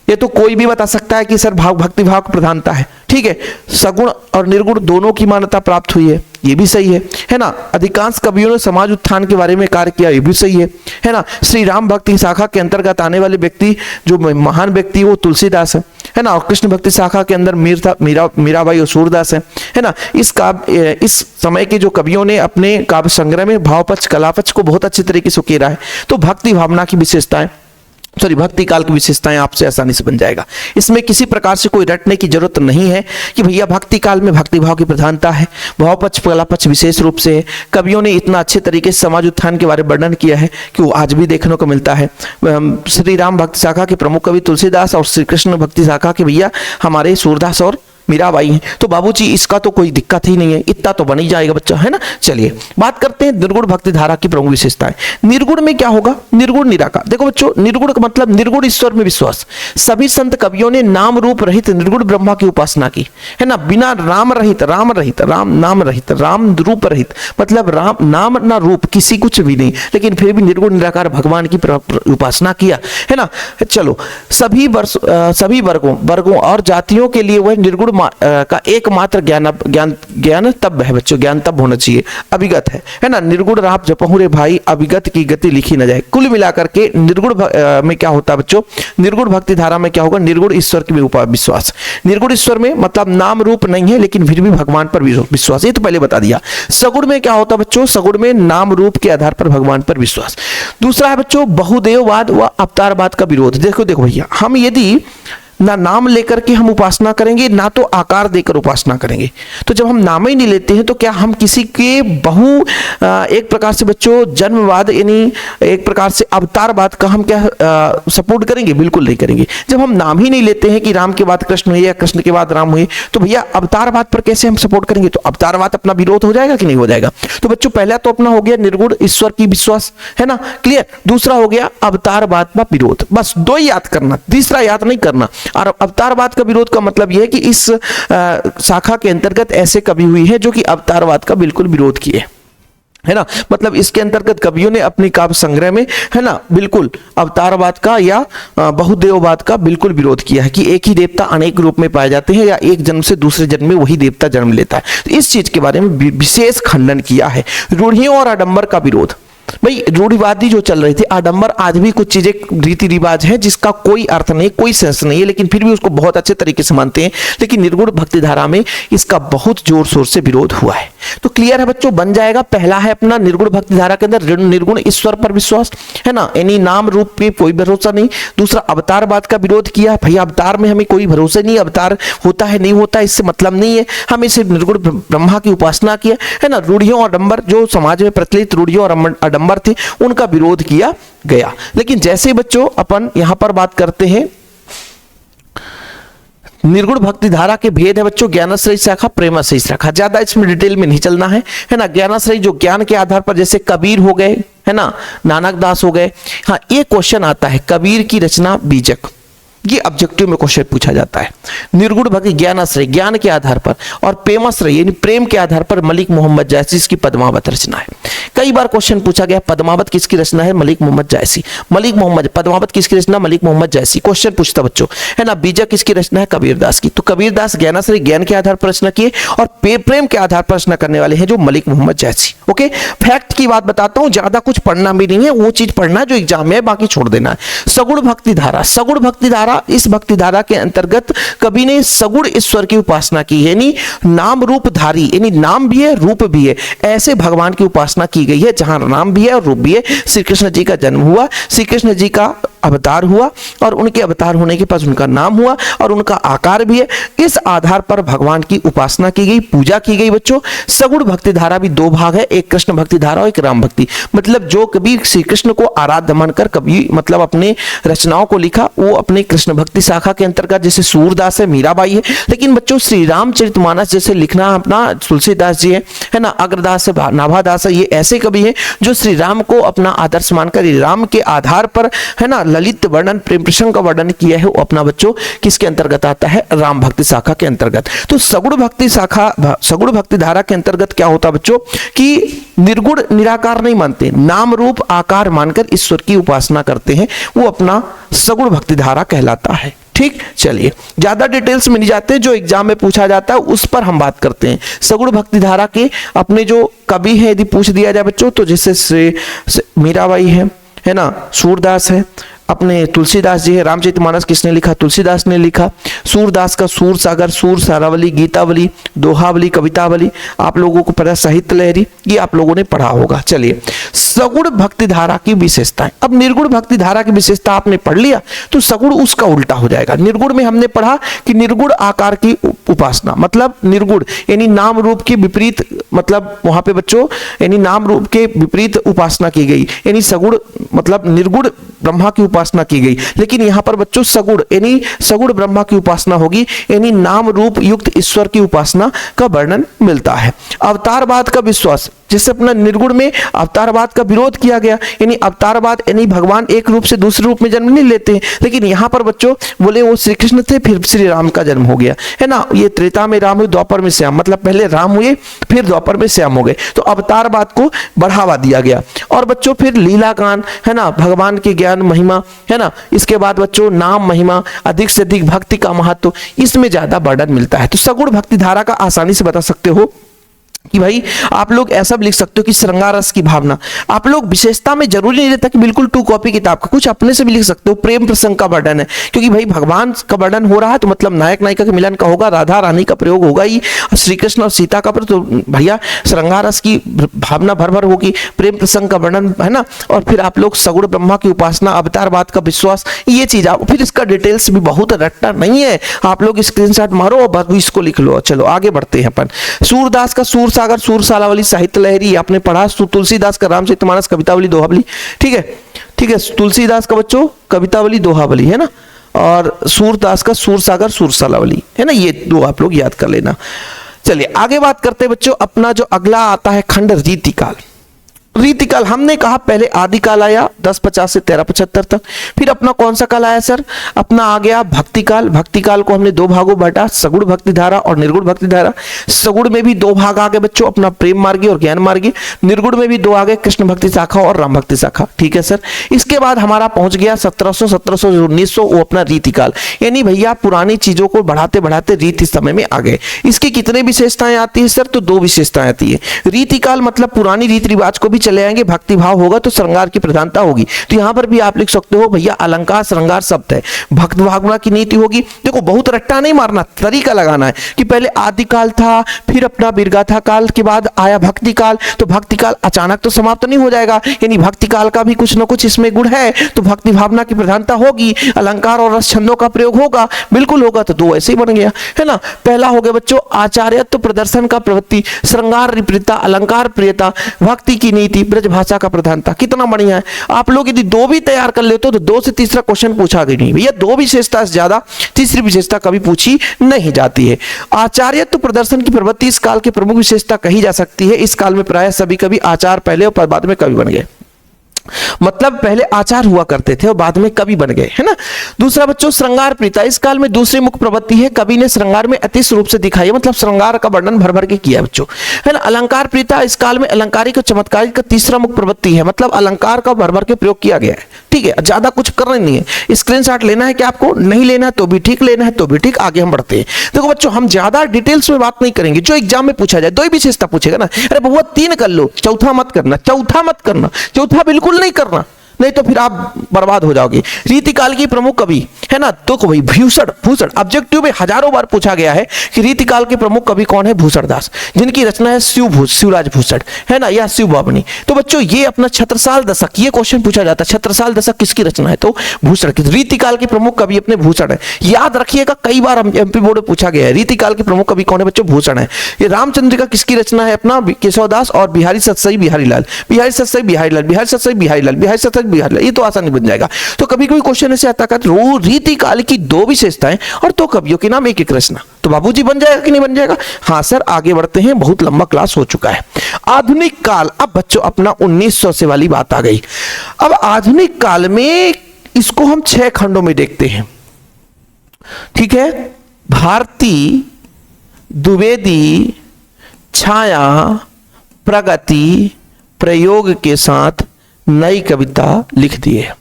ये तो कोई भी बता सकता है कि सर भक्ति भाव की प्रधानता है। ठीक है, सगुण और निर्गुण दोनों की मान्यता प्राप्त हुई है, ये भी सही है ना। अधिकांश कवियों ने समाज उत्थान के बारे में कार्य किया, ये भी सही है ना। श्री राम भक्ति शाखा के अंतर्गत आने वाले व्यक्ति जो महान व्यक्ति वो तुलसीदास है ना, और कृष्ण भक्ति शाखा के अंदर मीराबाई और सूरदास है ना। इस समय के जो कवियों ने अपने काव्य संग्रह में भावपक्ष कलापक्ष को बहुत अच्छे तरीके से उकेरा है। तो भक्ति भावना की विशेषताएं, भक्ति काल की विशेषताएं आपसे आसानी से बन जाएगा। इसमें किसी प्रकार से कोई रटने की जरूरत नहीं है कि भैया भक्ति काल में भक्ति भाव की प्रधानता है, भावपक्ष कलापक्ष विशेष रूप से है। कवियों ने इतना अच्छे तरीके से समाज उत्थान के बारे में वर्णन किया है कि वो आज भी देखने को मिलता है। श्री राम भक्ति शाखा के प्रमुख कवि तुलसीदास और श्री कृष्ण भक्ति शाखा के भैया हमारे सूरदास और मीराबाई हैं। तो बाबूजी इसका तो कोई दिक्कत ही नहीं है, इतना तो बन ही जाएगा बच्चा, है ना। चलिए बात करते हैं निर्गुण भक्ति धारा की प्रमुख विशेषताएं। निर्गुण में क्या होगा? निर्गुण निराकार। देखो बच्चों, निर्गुण का मतलब निर्गुण ईश्वर में विश्वास। सभी संत कवियों ने नाम रूप रहित निर्गुण ब्रह्मा की उपासना की, है ना। बिना राम रहित, राम रहित, राम नाम रहित, राम रूप रहित, मतलब राम नाम ना रूप, किसी कुछ भी नहीं, लेकिन फिर भी निर्गुण निराकार भगवान की उपासना किया, है ना। चलो, सभी वर्गों और जातियों के लिए वह निर्गुण का एकमात्र ज्ञान तब है बच्चों, ज्ञान तब होना चाहिए, अभिगत है ना। निर्गुण राप जपहु रे भाई, अभिगत की गति लिखी न जाए। कुल मिलाकर के निर्गुण में क्या होता है बच्चों? निर्गुण भक्ति धारा में क्या होगा? निर्गुण ईश्वर की विश्वास। निर्गुण ईश्वर में मतलब नाम रूप नहीं है, लेकिन फिर भी भगवान पर विश्वास, ये तो पहले बता दिया। सगुण में क्या होता है बच्चों? सगुण में नाम रूप के आधार पर भगवान पर विश्वास। दूसरा है बच्चों बहुदेववाद व अवतारवाद का विरोध। देखो भैया, हम यदि ना नाम लेकर के हम उपासना करेंगे, ना तो आकार देकर उपासना करेंगे, तो जब हम नाम ही नहीं लेते हैं तो क्या हम किसी के एक प्रकार से बच्चों जन्मवाद यानी एक प्रकार से अवतारवाद का हम क्या सपोर्ट करेंगे? बिल्कुल नहीं करेंगे। जब हम नाम ही नहीं लेते हैं कि राम के बाद कृष्ण हुए या कृष्ण के बाद राम हुए, तो भैया अवतारवाद पर कैसे हम सपोर्ट करेंगे? तो अवतारवाद अपना विरोध हो जाएगा कि नहीं हो जाएगा? तो बच्चों पहला तो अपना हो गया निर्गुण ईश्वर की विश्वास, है ना, क्लियर। दूसरा हो गया अवतारवाद का विरोध। बस 2 ही याद करना, तीसरा याद नहीं करना। और अवतारवाद का विरोध का मतलब यह है कि इस शाखा के अंतर्गत ऐसे कवि हुई है जो कि अवतारवाद का बिल्कुल विरोध किए, है ना। मतलब इसके अंतर्गत कवियों ने अपनी काव्य संग्रह में, है ना, बिल्कुल अवतारवाद का या बहुदेववाद का बिल्कुल विरोध किया है कि एक ही देवता अनेक रूप में पाए जाते हैं या एक जन्म से दूसरे जन्म में वही देवता जन्म लेता है। तो इस चीज के बारे में विशेष खंडन किया है। रूढ़ियों और आडंबर का विरोध। भाई रूढ़िवादी जो चल रही थी, आडंबर आज भी कुछ चीजें रीति रिवाज है जिसका कोई अर्थ नहीं, कोई सेंस नहीं है, लेकिन फिर भी उसको बहुत अच्छे तरीके से मानते हैं। लेकिन निर्गुण भक्ति धारा में इसका बहुत जोर शोर से विरोध हुआ है। तो क्लियर है बच्चों, बन जाएगा। पहला है अपना निर्गुण भक्ति धारा के अंदर निर्गुण ईश्वर पर विश्वास, है ना, यानी नाम रूप पे कोई भरोसा नहीं। दूसरा अवतारवाद का विरोध किया। भैया अवतार में हमें कोई भरोसा नहीं, अवतार होता है नहीं होता इससे मतलब नहीं है, हमें सिर्फ निर्गुण ब्रह्मा की उपासना किया, है ना। रूढ़ियों और आडंबर, जो समाज में प्रचलित रूढ़ियों और आडंबर थे, उनका विरोध किया गया। लेकिन जैसे बच्चों अपन यहां पर बात करते हैं निर्गुण भक्ति धारा के भेद है बच्चों, ज्ञानाश्रय शाखा, प्रेमाश्रय शाखा। ज्यादा इसमें डिटेल में नहीं चलना है ना। ज्ञानाश्रय जो ज्ञान के आधार पर, जैसे कबीर हो गए, है ना, नानक दास हो गए। हाँ, ये क्वेश्चन आता है, कबीर की रचना बीजक, ये ऑब्जेक्टिव में क्वेश्चन पूछा जाता है। निर्गुण भक्ति ज्ञानाश्रय, ज्ञान के आधार पर, और प्रेमाश्रय यानी प्रेम के आधार पर मलिक मोहम्मद जायसी, इसकी पद्मावत रचना है। कई बार क्वेश्चन पूछा गया, पद्मावत किसकी रचना है? मलिक मोहम्मद जायसी। मलिक मोहम्मद, पद्मावत किसकी रचना? मलिक मोहम्मद जायसी। क्वेश्चन पूछता बच्चों, है ना। बीजक किसकी रचना है? कबीरदास की। तो कबीरदास ज्ञानाश्रय ज्ञान के आधार पर रचना किए, और प्रेम के आधार पर रचना करने वाले हैं जो मलिक मोहम्मद जायसी। ओके, फैक्ट की बात बताता हूं, ज्यादा कुछ पढ़ना भी नहीं है, वो चीज पढ़ना जो एग्जाम में है, बाकी छोड़ देना है। सगुण भक्ति धारा, सगुण भक्ति धारा, इस भक्ति धारा के अंतर्गत कवि ने सगुण ईश्वर की उपासना की, यानी नाम रूप धारी, यानी नाम भी है रूप भी है, ऐसे भगवान की उपासना की गई है जहां नाम भी है और रूप भी है। श्री कृष्ण जी का जन्म हुआ, श्री कृष्ण जी का अवतार हुआ और उनके अवतार होने के पास उनका नाम हुआ और उनका आकार भी है। इस आधार पर भगवान की उपासना की गई, पूजा की गई बच्चों। सगुण भक्ति धारा भी दो भाग है, एक कृष्ण भक्ति धारा और एक राम भक्ति। मतलब जो कभी श्री कृष्ण को आराध्य मानकर कभी मतलब अपने रचनाओं को लिखा, वो अपने कृष्ण भक्ति शाखा के अंतर्गत, जैसे सूरदास है, मीराबाई है। लेकिन बच्चों श्री रामचरितमानस जैसे लिखना अपना तुलसीदास जी है ना, अग्रदास है, नाभादास है, ये ऐसे कवि हैं जो श्री राम को अपना आदर्श मानकर राम के आधार पर है ना ललित वर्णन, प्रेम प्रसंग का वर्णन किया है। वो अपना बच्चों किसके अंतर्गत आता है? राम भक्ति शाखा के अंतर्गत। तो सगुण भक्ति शाखा, सगुण भक्ति धारा के अंतर्गत क्या होता बच्चों कि निर्गुण निराकार नहीं मानते, नाम रूप आकार मानकर ईश्वर की उपासना करते हैं, वो अपना सगुण भक्ति धारा कहलाता है। ठीक, चलिए ज्यादा डिटेल्स में नहीं जाते, जो एग्जाम में पूछा जाता है उस पर हम बात करते हैं। सगुण भक्ति धारा के अपने जो कवि हैं यदि पूछ दिया जाए बच्चों, तो जैसे मीराबाई है ना, सूरदास है, अपने तुलसीदास जी है। रामचरितमानस किसने लिखा? तुलसीदास ने लिखा। सूरदास का सूर सागर, सूर सारावली, गीतावली, दोहावली, कवितावली, आप लोगों को पता, साहित्य लहरी, ये आप लोगों ने पढ़ा होगा। चलिए सगुण भक्ति धारा की विशेषताएं। अब निर्गुण भक्ति धारा की विशेषता आपने पढ़ लिया तो सगुण उसका उल्टा हो जाएगा। निर्गुण में हमने पढ़ा कि निर्गुण आकार की उपासना, मतलब निर्गुण यानी नाम रूप के विपरीत, मतलब वहां पे बच्चों यानी नाम रूप के विपरीत उपासना की गई, यानी सगुण मतलब निर्गुण ब्रह्मा की उपासना की गई। लेकिन यहां पर बच्चों सगुण यानी सगुण ब्रह्मा की उपासना होगी, यानी नाम रूप युक्त ईश्वर की उपासना का वर्णन मिलता है। अवतारवाद का विश्वास, जिससे अपना निर्गुण में अवतारवाद का विरोध किया गया, यानी अवतारवाद यानी भगवान एक रूप से दूसरे रूप में जन्म नहीं लेते हैं। लेकिन यहाँ पर बच्चों बोले वो श्री कृष्ण थे, फिर श्री राम का जन्म हो गया है ना। ये त्रेता में राम हुए, द्वापर में श्याम, मतलब पहले राम हुए फिर द्वापर में श्याम हो गए। तो अवतारवाद को बढ़ावा दिया गया। और बच्चों फिर लीला गान है ना, भगवान की ज्ञान महिमा है ना, इसके बाद बच्चों नाम महिमा, अधिक से अधिक भक्ति का महत्व, इसमें ज्यादा वर्णन मिलता है। तो सगुण भक्ति धारा का आसानी से बता सकते हो कि भाई आप लोग ऐसा भी लिख सकते हो कि श्रृंगार रस की भावना। आप लोग विशेषता में जरूरी नहीं रहता कि बिल्कुल 2 कॉपी किताब का, कुछ अपने से भी लिख सकते हो। प्रेम प्रसंग का वर्णन है, क्योंकि भाई भगवान का वर्णन हो रहा है तो मतलब नायक नायिका के मिलन का होगा, राधा रानी का प्रयोग होगा ही, श्री कृष्ण और सीता का, पर तो भैया श्रृंगार रस की भावना भर भर होगी, प्रेम प्रसंग का वर्णन है ना। और फिर आप लोग सगुण ब्रह्मा की उपासना, अवतारवाद का विश्वास, ये चीज आप फिर इसका डिटेल्स भी बहुत रट्टा नहीं है, आप लोग स्क्रीनशॉट मारो और इसको लिख लो। चलो आगे बढ़ते हैं अपन। सूरदास का सूर सागर, सूर सालावली, साहित्य लहरी आपने पढ़ा। तुलसीदास का रामचरितमानस, कवितावली, दोहावली, ठीक है ठीक है। तुलसीदास का बच्चों कवितावली, दोहावली है ना, और सूरदास का सूर सागर, सूर सालावली है ना, ये 2 आप लोग याद कर लेना। चलिए आगे बात करते हैं बच्चों। अपना जो अगला आता है खंड रीतिकाल। रीतिकाल हमने कहा पहले आदिकाल आया 1050 से 1375 तक। फिर अपना कौन सा काल आया सर? अपना आ गया भक्तिकाल। भक्तिकाल को हमने 2 भागों बांटा, सगुण भक्ति धारा और निर्गुण भक्ति धारा। सगुण में भी 2 भाग आ गए बच्चों, अपना प्रेम मार्गी और ज्ञान मार्गी। निर्गुण में भी 2 आ गए, कृष्ण भक्ति शाखा और राम भक्ति शाखा। ठीक है सर। इसके बाद हमारा पहुंच गया 1700, 1700 1900, वो अपना रीतिकाल, यानी भैया पुरानी चीजों को बढ़ाते बढ़ाते रीति समय में आ गए। इसकी कितने विशेषताएं आती है सर? तो 2 विशेषताएं आती है। रीतिकाल मतलब पुरानी रीति रिवाज को भी चले आएंगे, भक्ति भाव होगा तो श्रृंगार की प्रधानता होगी। तो यहां पर भी आप लिख सकते हो भैया अलंकार श्रृंगार शब्द है, भक्त भावना की नीति होगी। देखो बहुत रट्टा नहीं मारना, तरीका लगाना है कि पहले आदिकाल था, फिर अपना बिरगाथा काल के बाद आया भक्ति काल। तो भक्ति काल अचानक तो समाप्त नहीं हो जाएगा, यानी भक्ति काल का भी कुछ ना कुछ इसमें गुण है। तो भक्ति भावना की प्रधानता होगी, अलंकार और रस छंदों का प्रयोग होगा, बिल्कुल होगा। तो 2 ऐसे ही बन गया है ना। पहला हो गया बच्चों आचार्यत्व प्रदर्शन का प्रवृत्ति, श्रृंगार प्रियता, अलंकार प्रियता, भक्ति की नीति, ब्रज भाषा का प्रधानता। कितना बढ़िया है। आप लोग यदि 2 भी तैयार कर लेते हो तो 2 से तीसरा क्वेश्चन पूछा गया नहीं भैया। 2 विशेषता से ज्यादा तीसरी विशेषता कभी पूछी नहीं जाती है। आचार्यत्व प्रदर्शन की प्रवृत्ति इस काल की प्रमुख विशेषता कही जा सकती है। इस काल में प्राय सभी कवि आचार पहले और बाद में कवि बन गए, मतलब पहले आचार हुआ करते थे और बाद में कवि बन गए, है ना। दूसरा बच्चों श्रृंगार प्रीता, इस काल में दूसरी मुख्य प्रवृत्ति है, कवि ने श्रृंगार में अतिश रूप से दिखाई है, मतलब श्रृंगार का वर्णन भर भर के किया बच्चों, है ना। अलंकार प्रीता, इस काल में अलंकारिक और चमत्कारिक का तीसरा मुख्य प्रवृत्ति है, मतलब अलंकार का भर भर के प्रयोग किया गया है। ठीक है, ज्यादा कुछ करना नहीं है। स्क्रीनशॉट लेना है कि आपको नहीं लेना है तो भी ठीक, लेना है तो भी ठीक। आगे हम बढ़ते हैं। देखो बच्चों हम ज्यादा डिटेल्स में बात नहीं करेंगे, जो एग्जाम में पूछा जाए 2 ही विशेषता पूछेगा ना। अरे बउआ 3 कर लो, चौथा मत करना, चौथा मत करना, चौथा बिल्कुल नहीं करना, नहीं तो फिर आप बर्बाद हो जाओगे। रीतिकाल की प्रमुख कवि है ना, तो भाई भूषण ऑब्जेक्टिव में हजारों बार पूछा गया है कि रीतिकाल के प्रमुख कवि कौन है, भूषण दास, जिनकी रचना है शिवराज भूषण है ना, या शिव बाबनी। तो बच्चों ये अपना छत्रसाल दशक, ये क्वेश्चन पूछा जाता है, छत्रसाल दशक किसकी रचना है, तो भूषण की। रीतिकाल के प्रमुख कवि अपने भूषण है, याद रखिएगा, कई बार एमपी बोर्ड में पूछा गया है। रीतिकाल के प्रमुख कवि कौन है बच्चों, भूषण है। ये रामचंद्रिका किसकी रचना है, अपना केशवदास और बिहारी सतसई बिहारीलाल, बिहारी सतसई बिहारीलाल, बिहारी सतसई बिहारीलाल, बिहारी सतसई बिहारीलाल, ये तो आसानी बन जाएगा। तो कभी कभी क्वेश्चन ऐसे आता है रीतिकाल की 2 विशेषताएं और 2 कवियों के नाम एक रचना, तो बाबूजी बन जाएगा कि नहीं बन जाएगा। हाँ सर, आगे बढ़ते हैं, बहुत लंबा क्लास हो चुका है। आधुनिक काल, अब बच्चों अपना 1900 से वाली बात आ गई। अब आधुनिक काल में इसको हम 6 खंडों में देखते हैं, ठीक है। भारती, द्विवेदी, छाया, प्रगति, प्रयोग के साथ नई कविता लिख दी है।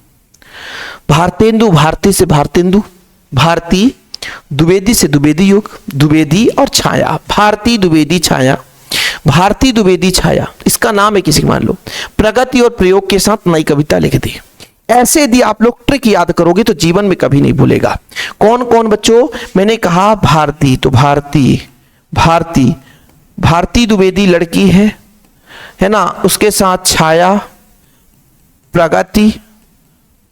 भारतेंदु, भारती से भारतेंदु, भारती, द्विवेदी से द्विवेदी युग, द्विवेदी और छाया, भारती द्विवेदी छाया, भारती द्विवेदी छाया, इसका नाम है किसी, मान लो। प्रगति और प्रयोग के साथ नई कविता लिख दी। ऐसे यदि आप लोग ट्रिक याद करोगे तो जीवन में कभी नहीं भूलेगा। कौन कौन बच्चों, मैंने कहा भारती, तो भारती, भारती, भारती द्विवेदी लड़की है ना, उसके साथ छाया, प्रगति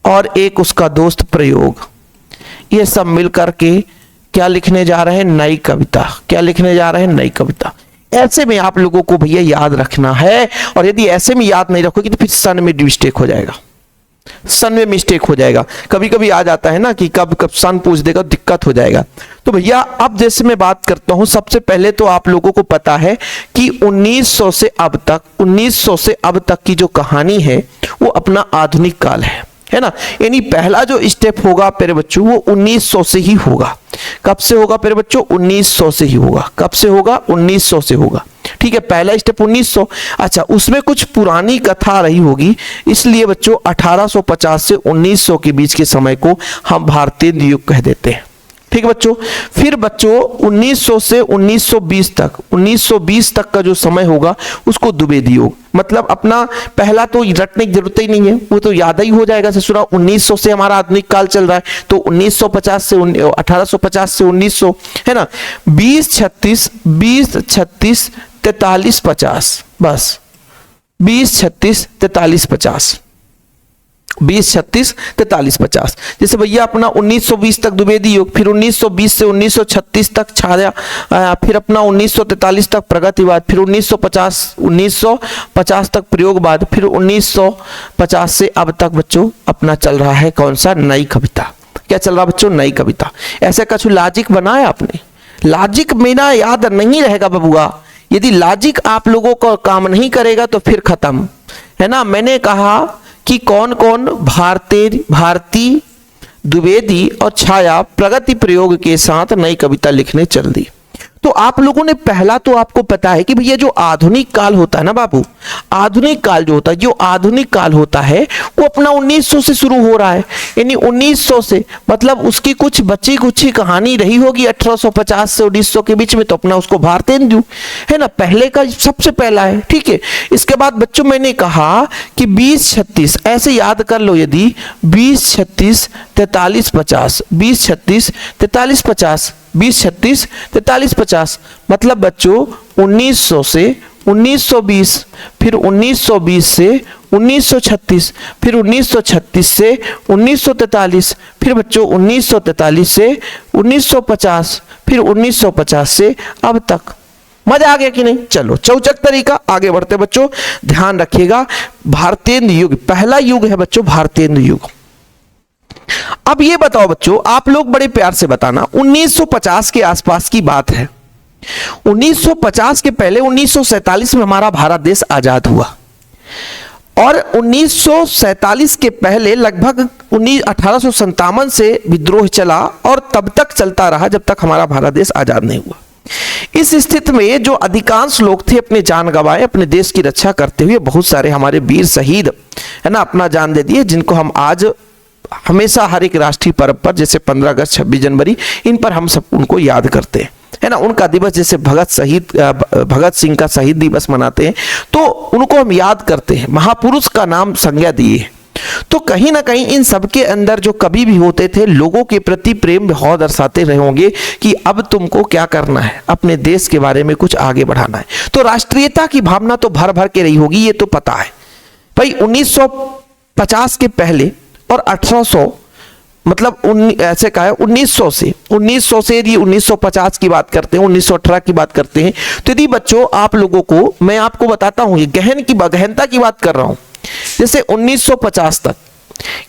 और एक उसका दोस्त प्रयोग, ये सब मिलकर के क्या लिखने जा रहे हैं, नई कविता। क्या लिखने जा रहे हैं, नई कविता। ऐसे में आप लोगों को भैया याद रखना है, और यदि ऐसे में याद नहीं रखोगे तो फिर सन में मिस्टेक हो जाएगा, सन में मिस्टेक हो जाएगा। कभी कभी आ जाता है ना कि कब कब सन पूछ देगा, दिक्कत हो जाएगा। तो भैया अब जैसे मैं बात करता हूं, सबसे पहले तो आप लोगों को पता है कि 1900 से अब तक, 1900 से अब तक की जो कहानी है वो अपना आधुनिक काल है ना। यानी पहला जो स्टेप होगा प्यारे बच्चों वो 1900 से ही होगा। कब से होगा प्यारे बच्चों, 1900 से ही होगा। कब से होगा, 1900 से होगा, ठीक है। पहला स्टेप 1900। अच्छा, उसमें कुछ पुरानी कथा रही होगी, इसलिए बच्चों 1850 से 1900 के बीच के समय को हम भारतीय युग कह देते हैं, ठीक है बच्चों। फिर बच्चों 1900 से 1920 तक, 1920 तक का जो समय होगा उसको द्विवेदी युग, मतलब अपना पहला तो रटने की जरूरत ही नहीं है, वो तो याद ही हो जाएगा ससुरा। 1900 से हमारा आधुनिक काल चल रहा है, तो 1950 से 1850 से 1900 है ना। 20 36 20 36 43 50, बस 20 36 43 50, 20 36 43 50। जैसे भैया अपना 1920 तक द्विवेदी युग, फिर 1920 से 1936 तक छाया, फिर अपना 1943 तक प्रगतिवाद, फिर 1950 तक प्रयोगवाद, फिर 1950 से अब तक बच्चों अपना चल रहा है कौन सा, नई कविता। क्या चल रहा है बच्चों, नई कविता। ऐसे कुछ लॉजिक बनाया आपने, लॉजिक मेरा याद नहीं रहेगा बबुआ। यदि लॉजिक आप लोगों को काम नहीं करेगा तो फिर खत्म है ना। मैंने कहा कि कौन कौन, भारती द्विवेदी और छाया प्रगति प्रयोग के साथ नई कविता लिखने चल दी। तो आप लोगों ने पहला तो आपको पता है कि भैया जो आधुनिक काल होता है ना बाबू, आधुनिक काल जो होता है, जो आधुनिक काल होता है वो अपना 1900 से शुरू हो रहा है। यानी 1900 से मतलब उसकी कुछ बची कुची कहानी रही होगी 1850 से 1900 के बीच में, तो अपना उसको भारतेंदु है ना, पहले का सबसे पहला है, ठीक है। इसके बाद बच्चों मैंने कहा कि 20 36 ऐसे याद कर लो, यदि 20 36 43 50, 20 36 43 50, 20 36 43 50, मतलब बच्चों 1900 से 1920, फिर 1920 से 1936, फिर 1936 से 1943, फिर बच्चों 1943 से 1950, फिर 1950 से अब तक। मजा आ गया कि नहीं। चलो चौचक तरीका, आगे बढ़ते बच्चों, ध्यान रखिएगा। भारतेंदु युग पहला युग है बच्चों, भारतेंदु युग। अब ये बताओ बच्चों, आप लोग बड़े प्यार से बताना, 1950 के आसपास की बात है। 1950 के पहले 1947 में हमारा भारत देश आजाद हुआ, और 1947 के पहले लगभग 1857 से विद्रोह चला, और तब तक चलता रहा जब तक हमारा भारत देश आजाद नहीं हुआ। इस स्थिति में जो अधिकांश लोग थे अपने जान गंवाए, अपने देश की रक्षा करते हुए। बहुत सारे हमारे वीर शहीद है ना अपना जान दे दिए, जिनको हम आज हमेशा हर एक राष्ट्रीय पर्व पर, जैसे 15 अगस्त 26 जनवरी, इन पर हम सब उनको याद करते हैं है ना। उनका दिवस जैसे भगत सिंह का शहीद दिवस मनाते हैं, तो उनको हम याद करते हैं, महापुरुष का नाम संज्ञा दिए। तो कहीं ना कहीं इन सब के अंदर जो कवि भी होते थे लोगों के प्रति प्रेम भाव दर्शाते रहे होंगे कि अब तुमको क्या करना है, अपने देश के बारे में कुछ आगे बढ़ाना है। तो राष्ट्रीयता की भावना तो भर भर के रही होगी, ये तो पता है भाई। 1950 के पहले और 1800 मतलब ऐसे कहा है 1900 से यदि 1950 की बात करते हैं, 1918 की बात करते हैं, तो यदि बच्चों आप लोगों को मैं आपको बताता हूं, ये गहनता की बात कर रहा हूं, जैसे 1950 तक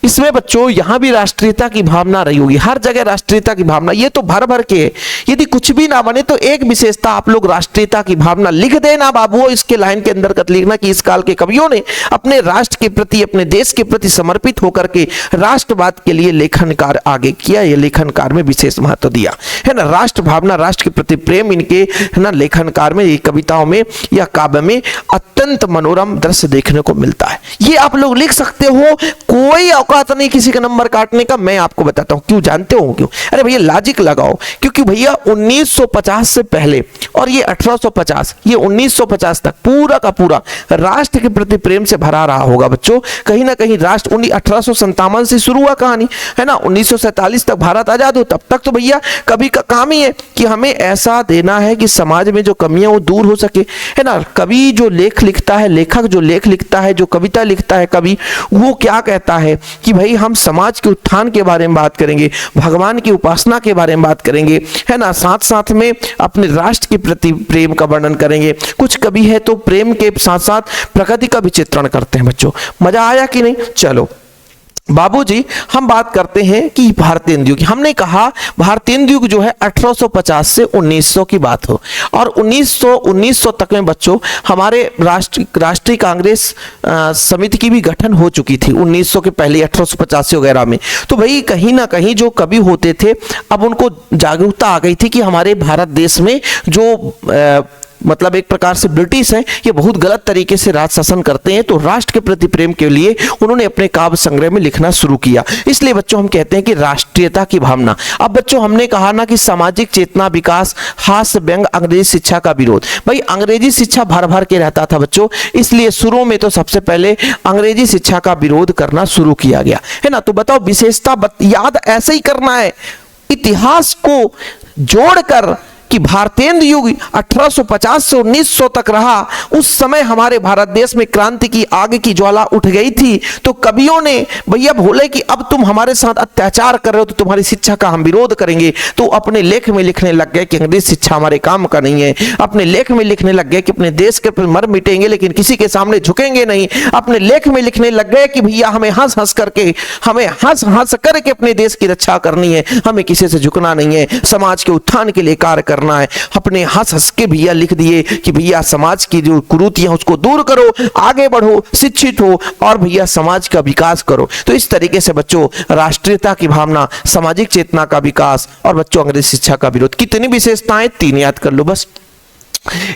इसमें बच्चों यहां भी राष्ट्रीयता की भावना रही होगी, हर जगह राष्ट्रीयता की भावना, ये तो भर भर के है। यदि कुछ भी ना बने तो एक विशेषता आप लोग राष्ट्रीयता की भावना लिख देना बाबू, इसके लाइन के अंदर लिखना कि इस काल के कवियों ने अपने राष्ट्र के प्रति, अपने देश के प्रति समर्पित होकर के राष्ट्रवाद के लिए लेखन कार्य आगे किया, ये लेखन कार्य में विशेष महत्व दिया है ना। राष्ट्र भावना, राष्ट्र के प्रति प्रेम इनके है ना लेखन कार्य में, कविताओं में या काव्य में अत्यंत मनोरम दृश्य देखने को मिलता है। ये आप लोग लिख सकते हो, कोई औकात नहीं किसी का नंबर काटने का। मैं आपको बताता हूं क्यों, जानते हो क्यों? अरे भैया लॉजिक लगाओ, क्योंकि भैया 1950 से पहले और ये 1850, ये 1950 तक पूरा का पूरा राष्ट्र के प्रति प्रेम से भरा रहा होगा बच्चों। कहीं ना कहीं राष्ट्र 1857 से शुरू हुआ कहानी है ना, 1947 तक भारत आजाद हो, तब तक तो भैया कवि का काम ही है कि हमें ऐसा देना है कि समाज में जो कमियां वो दूर हो सके, है ना। कवि जो लेख लिखता है, लेखक जो लेख लिखता है, जो कविता लिखता है कवि, वो क्या कहता है कि भाई हम समाज के उत्थान के बारे में बात करेंगे, भगवान की उपासना के बारे में बात करेंगे, है ना, साथ साथ में अपने राष्ट्र के प्रति प्रेम का वर्णन करेंगे। कुछ कवि है तो प्रेम के साथ साथ प्रकृति का भी चित्रण करते हैं बच्चों। मजा आया कि नहीं? चलो बाबूजी हम बात करते हैं कि भारतेंदु की। हमने कहा भारतेंदु जो है 1850 से 1900 की बात हो, और 1900 तक में बच्चों हमारे राष्ट्रीय कांग्रेस समिति की भी गठन हो चुकी थी 1900 के पहले, 1885 वगैरह में। तो भाई कहीं ना कहीं जो कवि होते थे अब उनको जागरूकता आ गई थी कि हमारे भारत देश में जो मतलब एक प्रकार से ब्रिटिश हैं, ये बहुत गलत तरीके से राज शासन करते हैं। तो राष्ट्र के प्रति प्रेम के लिए उन्होंने अपने काव्य संग्रह में लिखना शुरू किया। इसलिए बच्चों हम कहते हैं कि राष्ट्रीयता की भावना। अब बच्चों हमने कहा ना कि सामाजिक चेतना, विकास, हास्य, व्यंग, अंग्रेजी शिक्षा का विरोध। भाई अंग्रेजी शिक्षा भर भर के रहता था बच्चों, इसलिए शुरू में तो सबसे पहले अंग्रेजी शिक्षा का विरोध करना शुरू किया गया, है ना। तो बताओ विशेषता याद ऐसे ही करना है, इतिहास को जोड़कर कि भारतेंदु युग 1850 से 1900 तक रहा। उस समय हमारे भारत देश में क्रांति की आग की ज्वाला उठ गई थी। तो कवियों ने भैया बोले कि अब तुम हमारे साथ अत्याचार कर रहे हो तो तुम्हारी शिक्षा का हम विरोध करेंगे। तो अपने लेख में लिखने लग गए कि अंग्रेजी शिक्षा हमारे काम का नहीं है। अपने लेख में लिखने लग गए कि अपने देश के मर मिटेंगे लेकिन किसी के सामने झुकेंगे नहीं। अपने लेख में लिखने लग गए कि भैया हमें हंस हंस करके अपने देश की रक्षा करनी है, हमें किसी से झुकना नहीं है, समाज के उत्थान के लिए कार्य करना है। अपने हंस हंस के भैया लिख दिए कि भैया समाज की जो कुरीतियां उसको दूर करो, आगे बढ़ो, शिक्षित हो और भैया समाज का विकास करो। तो इस तरीके से बच्चों राष्ट्रीयता की भावना, सामाजिक चेतना का विकास और बच्चों अंग्रेजी शिक्षा का विरोध, कितनी विशेषताएं, 3 याद कर लो बस।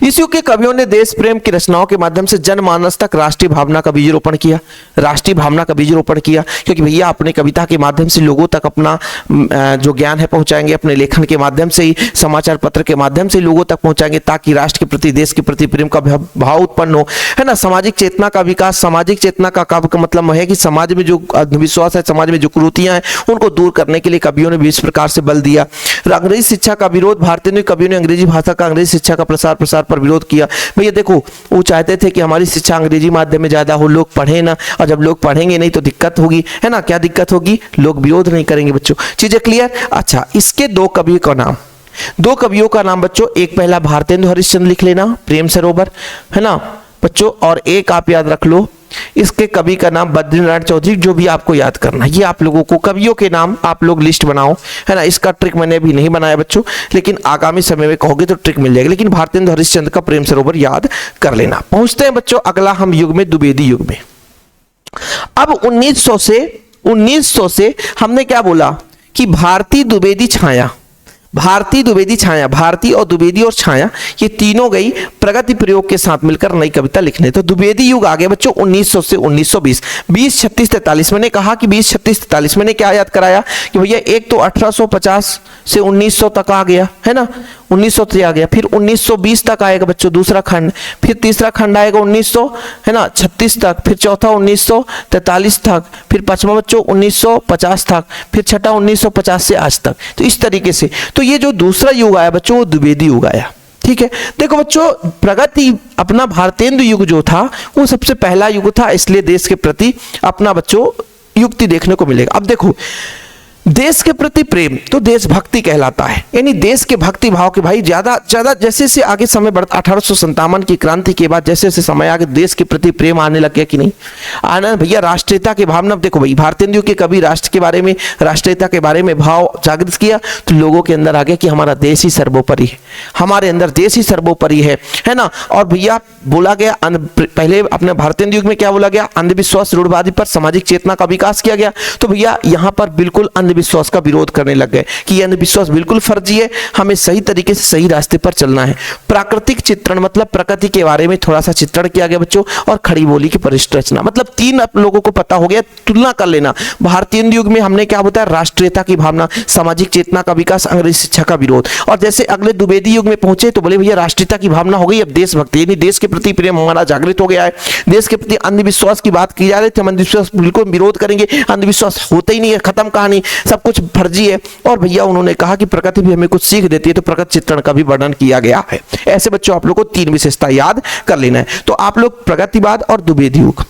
इस युग के कवियों ने देश प्रेम की रचनाओं के माध्यम से जनमानस तक राष्ट्रीय भावना का बीज रोपण किया, राष्ट्रीय भावना का बीज रोपण किया। क्योंकि भैया अपने कविता के माध्यम से लोगों तक अपना जो ज्ञान है पहुंचाएंगे, अपने लेखन के माध्यम से ही, समाचार पत्र के माध्यम से लोगों तक पहुंचाएंगे ताकि राष्ट्र के प्रति, देश के प्रति प्रेम का भाव उत्पन्न हो, है ना। सामाजिक चेतना का विकास, सामाजिक चेतना का मतलब है कि समाज में जो अंधविश्वास है, समाज में जो कुरीतियां हैं उनको दूर करने के लिए कवियों ने भी इस प्रकार से बल दिया। अंग्रेजी शिक्षा का विरोध, भारतीय कवियों ने अंग्रेजी भाषा का, अंग्रेजी शिक्षा का प्रसार पर विरोध किया। भैया देखो वो चाहते थे कि हमारी शिक्षा अंग्रेजी माध्यम में ज्यादा हो, लोग पढ़े ना, और जब लोग पढ़ेंगे नहीं तो दिक्कत होगी, है ना। क्या दिक्कत होगी? लोग विरोध नहीं करेंगे बच्चों। चीजें क्लियर? अच्छा, इसके 2 कवियों का नाम, 2 कवियों का नाम बच्चों, एक पहला भारतेंदु हरिश्चंद्र लिख लेना, प्रेम सरोवर, है ना बच्चों, और एक आप याद रख लो इसके कवि का नाम बद्रीनारायण चौधरी, जो भी आपको याद करना। ये आप लोगों को कवियों के नाम आप लोग लिस्ट बनाओ, है ना। इसका ट्रिक मैंने अभी नहीं बनाया बच्चों, लेकिन आगामी समय में कहोगे तो ट्रिक मिल जाएगी। लेकिन भारतेंदु हरिश्चंद्र का प्रेम सरोवर याद कर लेना। पहुंचते हैं बच्चों अगला हम युग में, द्विवेदी युग में। अब 1900 से हमने क्या बोला कि भारतीय द्विवेदी छाया, भारती द्विवेदी छाया, भारती और द्विवेदी और छाया ये तीनों गई प्रगति प्रयोग के साथ मिलकर नई कविता लिखने। तो द्विवेदी युग आ गया बच्चों 1900 से 1920, 20, 36, 43। मैंने कहा कि 20, 36, 43 मैंने क्या याद कराया कि भैया एक तो 1850 से 1900 तक आ गया है ना, 1900 तक आ गया, फिर 1920 तक आएगा बच्चों दूसरा खंड, फिर तीसरा खंड आएगा 1900 है ना 36 तक, फिर चौथा 1943 तक, फिर पांचवा बच्चों 1950 तक, फिर छठा 1950 से आज तक। तो इस तरीके से तो ये जो दूसरा युग आया बच्चों वो द्विवेदी युग आया। ठीक है, देखो बच्चों प्रगति अपना भारतेंदु युग जो था वो सबसे पहला युग था, इसलिए देश के प्रति अपना बच्चों युक्ति देखने को मिलेगा। अब देखो देश के प्रति प्रेम तो देशभक्ति कहलाता है, यानी देश के भक्ति भाव के भाई ज्यादा ज्यादा जैसे जैसे आगे समय बढ़ता 1857 की क्रांति के बाद जैसे जैसे समय आगे देश के प्रति प्रेम आने लग गया कि नहीं आना भैया। राष्ट्रीयता की भावना देखो भाई भारतेंदु के कवि राष्ट्र के बारे में राष्ट्रीयता के बारे में भाव जागृत किया तो लोगों के अंदर आ गया कि हमारा देश ही सर्वोपरि है, हमारे अंदर देश ही सर्वोपरि है ना। और भैया बोला गया पहले अपने भारतेंदु युग में क्या बोला गया, अंधविश्वास रूढ़वादी पर सामाजिक चेतना का विकास किया गया। तो भैया यहाँ पर बिल्कुल अंधविश्वास का विरोध करने लग गए कि यह अंधविश्वास बिल्कुल फर्जी है, हमें सही तरीके से सही रास्ते पर चलना है। प्राकृतिक चित्रण मतलब प्रकृति के बारे में थोड़ा सा चित्रण किया गया बच्चों, और खड़ी बोली की परिष्ठ रचना, मतलब तीन आप लोगों को पता हो गया। तुलना कर लेना, भारतीय युग में हमने क्या बताया, राष्ट्रीयता की भावना, सामाजिक चेतना का विकास, अंग्रेजी शिक्षा का विरोध। और जैसे अगले द्विवेदी युग में पहुंचे तो बोले भैया राष्ट्रीयता की भावना हो गई, अब देशभक्ति यानी देश के प्रति प्रेम हमारा जागृत हो गया है। देश के प्रति अंधविश्वास की बात की जा रही थी, हम अंधविश्वास बिल्कुल विरोध करेंगे, अंधविश्वास होता ही नहीं है, खत्म कहानी, सब कुछ फर्जी है। और भैया उन्होंने कहा कि प्रकृति भी हमें कुछ सीख देती है, तो प्रकृति चित्रण का भी वर्णन किया गया है। ऐसे बच्चों आप लोग को तीन विशेषता याद कर लेना है। तो आप लोग प्रगतिवाद और द्विवेदी युग,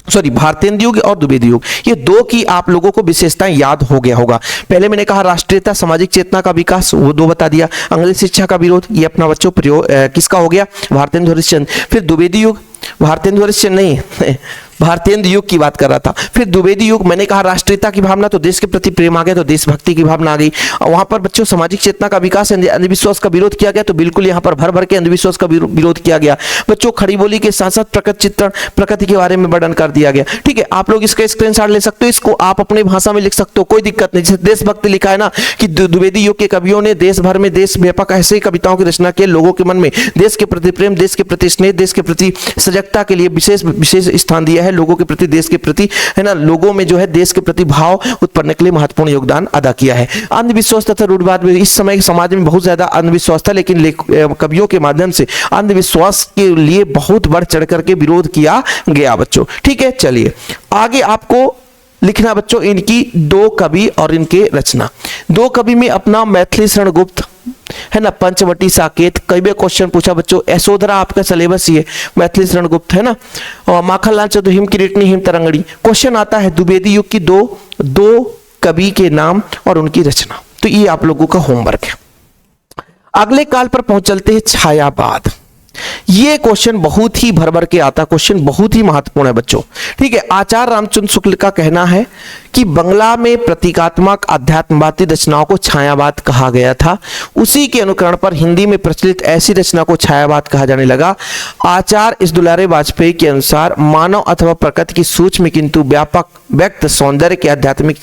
सॉरी भारतेंदु युग और द्विवेदी युग, ये दो की आप लोगों को विशेषताएं याद हो गया होगा। पहले मैंने कहा राष्ट्रीयता सामाजिक चेतना का विकास, वो दो बता दिया। अंग्रेजी शिक्षा का विरोध, ये अपना बच्चों प्रयोग किसका हो गया, भारतेंदु हरिश्चंद्र। फिर द्विवेदी युग, भारतेंदु हरिश्चंद्र नहीं भारतेंदु युग की बात कर रहा था। फिर द्विवेदी युग मैंने कहा राष्ट्रीयता की भावना, तो देश के प्रति प्रेम आ गया, तो देशभक्ति की भावना आ गई। और वहां पर बच्चों सामाजिक चेतना का विकास, अंधविश्वास का विरोध किया गया, तो बिल्कुल यहाँ पर भर भर के अंधविश्वास का विरोध किया गया। बच्चों खड़ी बोली के साथ साथ प्रकृति चित्रण, प्रकृति के बारे में वर्णन कर दिया गया। ठीक है, आप लोग इसका स्क्रीनशॉट ले सकते हो, इसको आप अपनी भाषा में लिख सकते हो, कोई दिक्कत नहीं। जैसे देशभक्ति लिखा है ना कि द्विवेदी युग के कवियों ने देश भर में देश व्यापक ऐसे ही कविताओं की रचना की, लोगों के मन में देश के प्रति प्रेम, देश के प्रति स्नेह, देश के प्रति सजगता के लिए विशेष स्थान दिया है, लोगों के प्रति देश के प्रति है ना, लोगों में जो है देश के प्रति भाव उत्पन्न के लिए महत्वपूर्ण योगदान अदा किया है। अंधविश्वास तथा रूढ़वाद में इस समय समाज में बहुत ज्यादा अंधविश्वास था, लेकिन कवियों के माध्यम से अंधविश्वास के लिए बहुत बढ़ चढ़ करके विरोध किया गया बच्चों। ठीक है, चलिए आगे आपको लिखना बच्चों इनकी दो कवि और इनके रचना। दो कवि में अपना मैथिली शरण गुप्त है ना, पंचवटी साकेत, कई बार क्वेश्चन पूछा बच्चों, यशोधरा आपका सिलेबस ही है, मैथिली शरण गुप्त है ना, और माखनलाल चतुर, हिम किरीटनी, हिम तरंगड़ी। क्वेश्चन आता है द्विवेदी युग की दो कवि के नाम और उनकी रचना, तो ये आप लोगों का होमवर्क है। अगले काल पर पहुंच चलते हैं छायावाद। ये क्वेश्चन बहुत ही भर भर के आता, क्वेश्चन बहुत ही महत्वपूर्ण है बच्चों। ठीक है, आचार्य रामचंद्र शुक्ल का कहना है कि बंगला में प्रतीकात्मक अध्यात्मवादी रचनाओं को छायावाद कहा गया था, उसी के अनुकरण पर हिंदी में प्रचलित ऐसी रचना को छायावाद कहा जाने लगा। आचार्य इस दुलारे वाजपेयी के अनुसार मानव अथवा प्रकृति की सूक्ष्म किंतु व्यापक व्यक्त सौंदर्य के आध्यात्मिक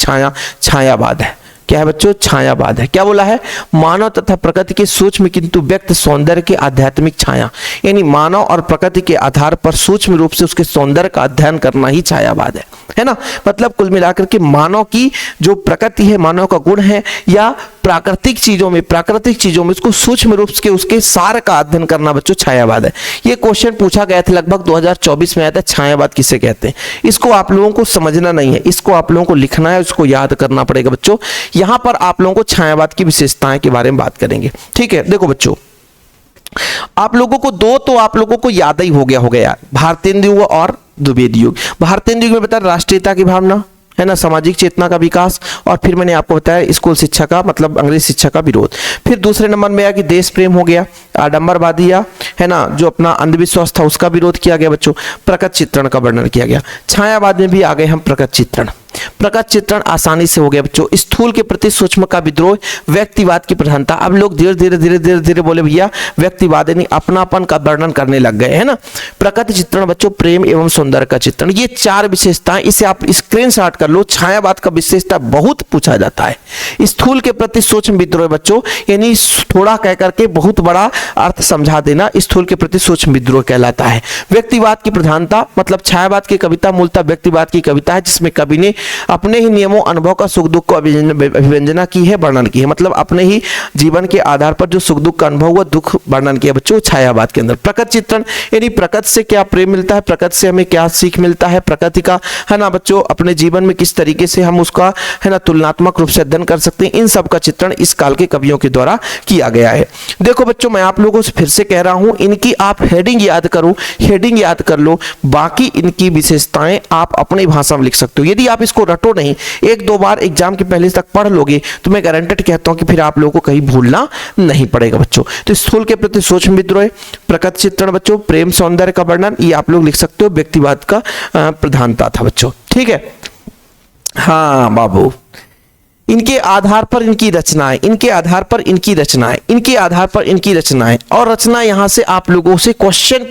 छायावाद है। क्या है बच्चों, छायावाद है। क्या बोला है, मानव तथा प्रकृति के सूक्ष्म किंतु व्यक्त सौंदर्य के आध्यात्मिक छाया, यानी मानव और प्रकृति के आधार पर सूक्ष्म रूप से उसके सौंदर्य का अध्ययन करना ही छायावाद है ना। मतलब कुल मिलाकर के मानव की जो प्रकृति है, मानव का गुण है, या प्राकृतिक चीजों में उसको सूक्ष्म रूप से उसके सार का अध्ययन करना बच्चों छायावाद है। ये क्वेश्चन पूछा गया था लगभग 2024 में आया था, छायावाद किसे कहते हैं। इसको आप लोगों को समझना नहीं है, इसको आप लोगों को लिखना है, उसको याद करना पड़ेगा बच्चों। यहां पर आप लोगों को छायावाद की विशेषताएं के बारे में बात करेंगे। ठीक है, देखो बच्चों आप लोगों को दो तो आप लोगों को याद ही हो गया यार, भारतेंदु युग और द्विवेदी युग। भारतेंदु युग में बताया राष्ट्रीयता की भावना है ना, सामाजिक चेतना का विकास, और फिर मैंने आपको बताया स्कूल शिक्षा का मतलब अंग्रेजी शिक्षा का विरोध। फिर दूसरे नंबर में आया कि देश प्रेम हो गया, आडंबरवादी है ना, जो अपना अंधविश्वास था उसका विरोध किया गया बच्चों। प्रकृति चित्रण का वर्णन किया गया। छायावाद में भी आ गए हम प्रकृति चित्रण। प्रगत चित्रण आसानी से हो गया बच्चों। स्थूल के प्रति सूक्ष्म का विद्रोह, व्यक्तिवाद की प्रधानता। अब लोग धीरे धीरे धीरे धीरे धीरे बोले भैया व्यक्तिवाद यानी अपनापन का वर्णन करने लग गए, है ना। प्रगत चित्रण बच्चों प्रेम एवं सौंदर्य का चित्रण। ये 4 विशेषताएं, इसे आप स्क्रीनशॉट कर लो। छायावाद का विशेषता बहुत पूछा जाता है। स्थूल के प्रति सूक्ष्म विद्रोह बच्चों यानी थोड़ा कह करके बहुत बड़ा अर्थ समझा देना, स्थूल के प्रति सूक्ष्म विद्रोह कहलाता है। व्यक्तिवाद की प्रधानता मतलब छायावाद की कविता मूलतः व्यक्तिवाद की कविता है, जिसमें कवि ने अपने ही नियमों अनुभव का सुख दुख को अभिव्यंजना की है, वर्णन की है। मतलब अपने ही जीवन के आधार पर जो सुख दुख का अनुभव हुआ, दुख वर्णन किया बच्चों छायावाद के अंदर। प्रकृति चित्रण यानी प्रकृति से क्या प्रेम मिलता है, प्रकृति से हमें क्या सीख मिलता है, प्रकृति का है ना बच्चों अपने जीवन में किस तरीके से हम उसका है ना तुलनात्मक रूप से अध्ययन कर सकते हैं, इन सब का चित्रण इस काल के कवियों के द्वारा किया गया है। देखो बच्चों मैं आप लोगों से फिर से कह रहा हूं, इनकी आप हेडिंग याद करो, हेडिंग याद कर लो, बाकी इनकी विशेषताएं आप अपनी भाषा में लिख सकते हो। यदि आप इसको रटो नहीं, 1-2 बार एग्जाम के पहले तक पढ़ लोगे तो मैं गारंटेड कहता हूं कि फिर आप लोगों को कहीं भूलना नहीं पड़ेगा बच्चों। तो स्थूल के प्रति सूक्ष्म विद्रोह, प्रकृति चित्रण बच्चों, प्रेम सौंदर्य का वर्णन, ये आप लोग लिख सकते हो। व्यक्तिवाद का प्रधानता था बच्चों, ठीक है। हाँ बाबू, इनके आधार पर इनकी रचनाएं, इनके आधार पर इनकी रचनाएं, इनके आधार पर इनकी रचनाएं। और रचना यहां से आप लोगों से क्वेश्चन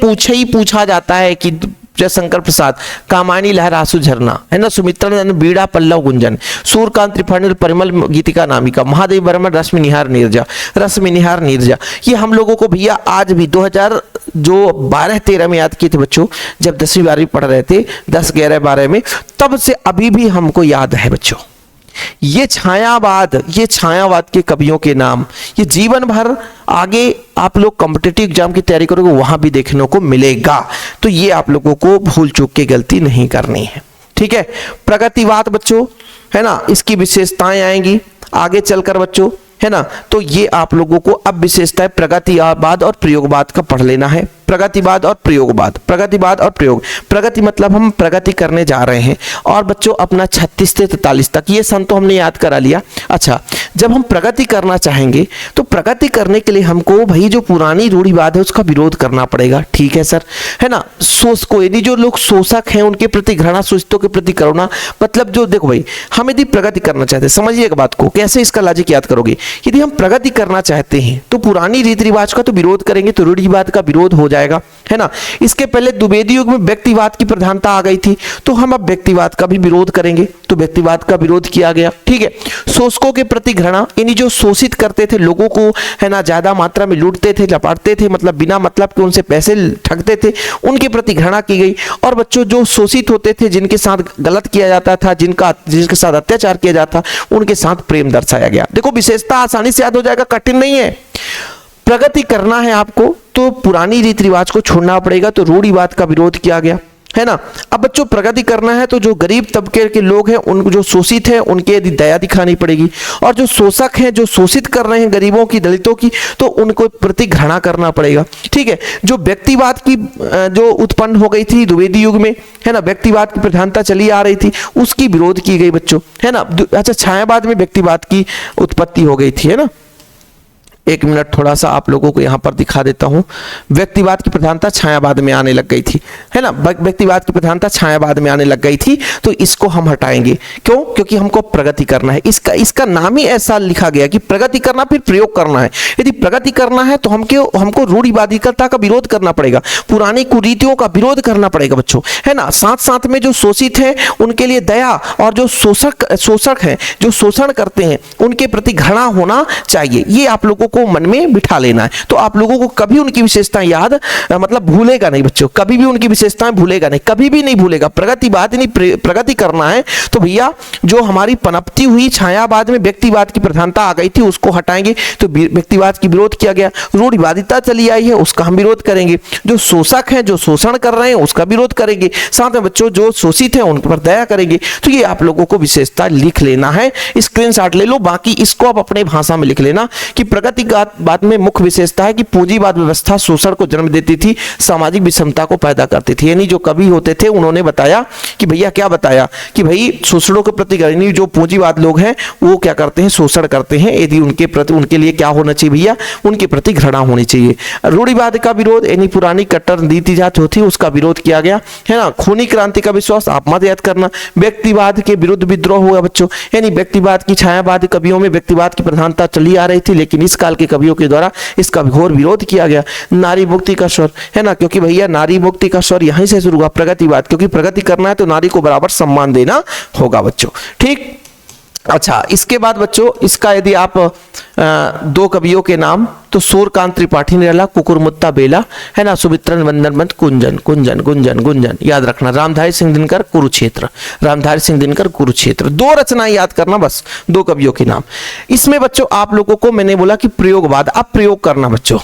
पूछा जाता है कि जयशंकर प्रसाद, कामायनी लहर आंसू झरना, है ना, सुमित्रानंद बीड़ा पल्लव गुंजन, सूर्यकांत त्रिफणिल परिमल गीतिका नामिका, महादेव बर्मन रश्मि निहार नीरजा। ये हम लोगों को भैया आज भी 2012-13 में याद किए थे बच्चों, जब 10वीं 12वीं पढ़ रहे थे, 10, 11, 12 में, तब से अभी भी हमको याद है बच्चों। ये छायावाद के कवियों के नाम, ये जीवन भर आगे आप लोग कॉम्पिटिटिव एग्जाम की तैयारी करोगे वहां भी देखने को मिलेगा। तो ये आप लोगों को भूल चूक के गलती नहीं करनी है, ठीक है। प्रगतिवाद बच्चों, है ना, इसकी विशेषताएं आएंगी आगे चलकर बच्चों, है ना। तो ये आप लोगों को अब विशेषताएं प्रगतिवाद और प्रयोगवाद का पढ़ लेना है। प्रगतिवाद और प्रयोगवाद, प्रगतिवाद और प्रयोग। प्रगति मतलब हम प्रगति करने जा रहे हैं, और बच्चों अपना 36 से 43 तक ये सन तो हमने याद करा लिया। अच्छा, जब हम प्रगति करना चाहेंगे तो प्रगति करने के लिए हमको भाई जो पुरानी रूढ़िवाद है उसका विरोध करना पड़ेगा, ठीक है सर, है ना। यदि जो लोग शोषक हैं उनके प्रति घृणा, शोषितों के प्रति करुणा, मतलब जो देखो भाई हम यदि प्रगति करना चाहते हैं, समझिए एक बात को, कैसे इसका लॉजिक याद करोगे। यदि हम प्रगति करना चाहते हैं तो पुरानी रीति रिवाज का तो विरोध करेंगे, तो रूढ़िवाद का विरोध हो जाएगा, है ना। इसके पहले द्विवेदी युग में व्यक्तिवाद की प्रधानता आ गई थी, तो हम अब व्यक्तिवाद का भी विरोध करेंगे, तो व्यक्तिवाद का विरोध किया गया, ठीक है। शोषकों के प्रति घृणा, यानी जो शोषित करते थे लोगों को, है ना, ज्यादा मात्रा में लूटते थे, लपाटते थे, मतलब बिना मतलब के उनसे पैसे ठगते थे, उनके प्रति घृणा की गई। और बच्चों जो शोषित होते थे, जिनके साथ गलत किया जाता था, जिनके साथ अत्याचार किया जाता, उनके साथ प्रेम दर्शाया गया। देखो विशेषता आसानी से याद हो जाएगा, कठिन नहीं है। प्रगति करना है आपको तो पुरानी रीति रिवाज को छोड़ना पड़ेगा, तो रूढ़िवाद का विरोध किया गया, है ना। अब बच्चों प्रगति करना है तो जो गरीब तबके के लोग हैं, उनको जो शोषित हैं उनके यदि दया दिखानी पड़ेगी, और जो शोषक हैं जो शोषित कर रहे हैं गरीबों की, दलितों की, तो उनको प्रति घृणा करना पड़ेगा, ठीक है। जो व्यक्तिवाद की जो उत्पन्न हो गई थी द्विवेदी युग में, है ना, व्यक्तिवाद की प्रधानता चली आ रही थी, उसकी विरोध की गई बच्चों, है ना। अच्छा, छायावाद में व्यक्तिवाद की उत्पत्ति हो गई थी, है ना। एक मिनट थोड़ा सा आप लोगों को यहां पर दिखा देता हूं। व्यक्तिवाद की प्रधानता छायावाद में आने लग गई थी, है ना, व्यक्तिवाद की प्रधानता छायावाद में आने लग गई थी, तो इसको हम हटाएंगे। क्यों? क्योंकि हमको प्रगति करना है। इसका नाम ही ऐसा लिखा गया कि प्रगति करना फिर प्रयोग करना है। यदि प्रगति करना है तो हमको रूढ़िवादिकता का विरोध करना पड़ेगा, पुरानी कुरीतियों का विरोध करना पड़ेगा बच्चों, है ना। साथ साथ में जो शोषित है उनके लिए दया, और जो शोषक है जो शोषण करते हैं उनके प्रति घृणा होना चाहिए। ये आप लोगों को मन में बिठा लेना है, तो आप लोगों को कभी उनकी विशेषताएं याद मतलब भूलेगा नहीं बच्चों, कभी भी उनकी विशेषताएं भूलेगा नहीं, कभी भी नहीं भूलेगा। प्रगतिवाद नहीं, प्रगति करना है तो भैया जो हमारी पनपती हुई छायावाद में व्यक्तिवाद की प्रधानता आ गई थी उसको हटाएंगे, तो व्यक्तिवाद की विरोध किया गया। रूढ़िवादिता चली आई है उसका हम विरोध करेंगे। जो शोषक हैं जो शोषण कर रहे हैं उसका विरोध करेंगे। साथ में बच्चों जो शोषित हैं उन पर दया करेंगे। तो ये आप लोगों को विशेषता लिख लेना है, स्क्रीनशॉट ले लो, बाकी इसको आप अपने भाषा में लिख लेना कि प्रगति पूंजीवाद में मुख्य विशेषता है कि पूंजीवाद व्यवस्था शोषण को जन्म देती थी, सामाजिक विषमता को पैदा करती थी। यानी जो कवि होते थे उन्होंने बताया कि भैया क्या बताया कि भाई शोषणों के प्रति, यानी जो पूंजीवाद लोग हैं वो क्या करते हैं, शोषण करते हैं। यदि उनके प्रति, उनके लिए क्या होना चाहिए भैया, उनके प्रति घृणा होनी चाहिए। रूढ़िवाद का विरोध, यानी पुरानी कट्टर नीति जो थी उसका विरोध किया गया, है ना। खूनी क्रांति का विश्वास, आप मत याद करना। व्यक्तिवाद के विरुद्ध विद्रोह हुआ बच्चों, यानी व्यक्तिवाद की छायावादी कवियों में व्यक्तिवाद की प्रधानता चली आ रही थी, लेकिन इस काल के कवियों के द्वारा इसका घोर विरोध किया गया। नारी मुक्ति का स्वर, है ना, क्योंकि भैया नारी मुक्ति का स्वर यहीं से शुरू हुआ। प्रगतिवाद, क्योंकि प्रगति करना है तो नारी को बराबर सम्मान देना होगा बच्चों, ठीक। अच्छा, इसके बाद बच्चों इसका यदि आप दो कवियों के नाम, तो सूर्यकांत त्रिपाठी निराला, कुकुरमुत्ता बेला, है ना, सुमित्रन वंदनमत कुंजन कुंजन गुंजन गुंजन, याद रखना। रामधारी सिंह दिनकर कुरुक्षेत्र, रामधारी सिंह दिनकर कुरुक्षेत्र। दो रचनाएं याद करना बस, दो कवियों के नाम। इसमें बच्चों आप लोगों को मैंने बोला कि प्रयोगवाद, अब प्रयोग करना बच्चों,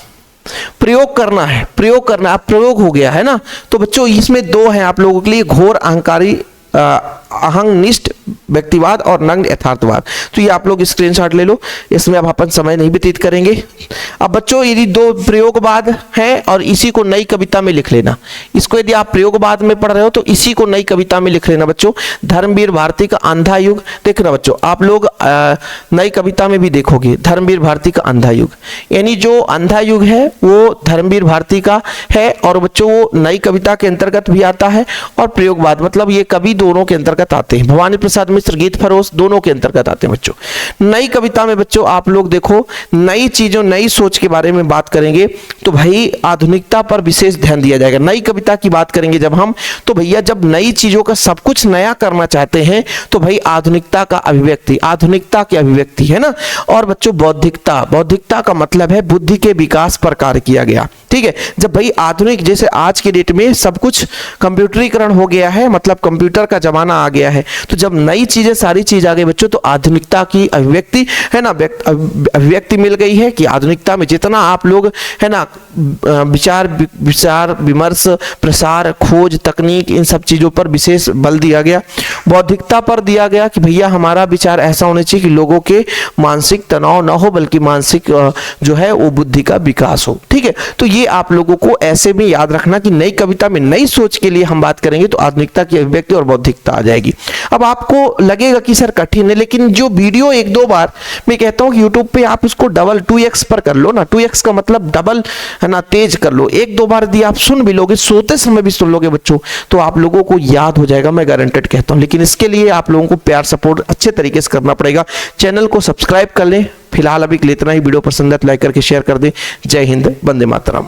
प्रयोग करना है, प्रयोग करना। अब प्रयोग हो गया है ना, तो बच्चों इसमें दो हैं आप लोगों के लिए, घोर अहंकारी अहंनिष्ठ व्यक्तिवाद और नग्न यथार्थवाद। तो ये आप लोग स्क्रीनशॉट ले लो, इसमें अब अपन समय नहीं व्यतीत करेंगे। अब बच्चों यदि दो प्रयोगवाद हैं और इसी को नई कविता में लिख लेना, इसको यदि आप प्रयोगवाद में पढ़ रहे हो तो इसी को नई कविता में लिख लेना बच्चों। धर्मवीर भारती का अंधा युग, देखना बच्चों आप लोग नई कविता में भी देखोगे धर्मवीर भारती का अंधा युग, यानी जो अंधा युग है वो धर्मवीर भारती का है, और बच्चों वो नई कविता के अंतर्गत भी आता है, और प्रयोगवाद मतलब ये कवि दोनों के अंतर्गत आते हैं। भवानी प्रसाद मिश्र, गीत फरोश दोनों के अंतर्गत आते हैं बच्चों। नई कविता में बच्चों आप लोग देखो नई चीजों, नई सोच के बारे में बात करेंगे तो भाई आधुनिकता पर विशेष ध्यान दिया जाएगा। नई कविता की बात करेंगे जब हम, तो भैया जब नई चीजों का सब कुछ नया करना चाहते हैं तो भाई आधुनिकता का अभिव्यक्ति, आधुनिकता की अभिव्यक्ति, है ना। और बच्चों बौद्धिकता, बौद्धिकता का मतलब है बुद्धि के विकास पर कार्य किया गया, ठीक है। जब भाई आधुनिक, जैसे आज के डेट में सब कुछ कंप्यूटरीकरण हो गया है, मतलब कंप्यूटर का जमाना आ गया है, तो जब नई चीजें, सारी चीज आ गई बच्चों, तो आधुनिकता की अभिव्यक्ति, है ना, अभिव्यक्ति मिल गई है कि आधुनिकता में जितना आप लोग, है ना, विचार विमर्श, प्रसार, खोज, तकनीक, इन सब चीजों पर विशेष बल दिया गया। बौद्धिकता पर दिया गया कि भैया हमारा विचार ऐसा होना चाहिए कि लोगों के मानसिक तनाव ना हो, बल्कि मानसिक जो है वो बुद्धि का विकास हो, ठीक है। तो ये आप लोगों को ऐसे में याद रखना कि नई कविता में नई सोच के लिए हम बात करेंगे तो आधुनिकता की अभिव्यक्ति और बौद्धिकता आ जाएगी। अब आपको लगेगा कि सर कठिन है, लेकिन जो वीडियो एक दो बार मैं कहता हूं कि YouTube पे आप इसको डबल 2x पर कर लो ना, 2x का मतलब डबल, है ना, तेज कर लो। एक दो बार यदि आप सुन भी लोगे, सोते समय भी सुन लोगे बच्चों, तो आप लोगों को याद हो जाएगा, मैं गारंटेड कहता हूं। लेकिन इसके लिए आप लोगों को प्यार सपोर्ट अच्छे तरीके से करना पड़ेगा। चैनल को सब्सक्राइब कर लें। फिलहाल अभी के लिए इतना ही। वीडियो पसंद है तो लाइक करके शेयर कर दें। जय हिंद, वंदे मातरम।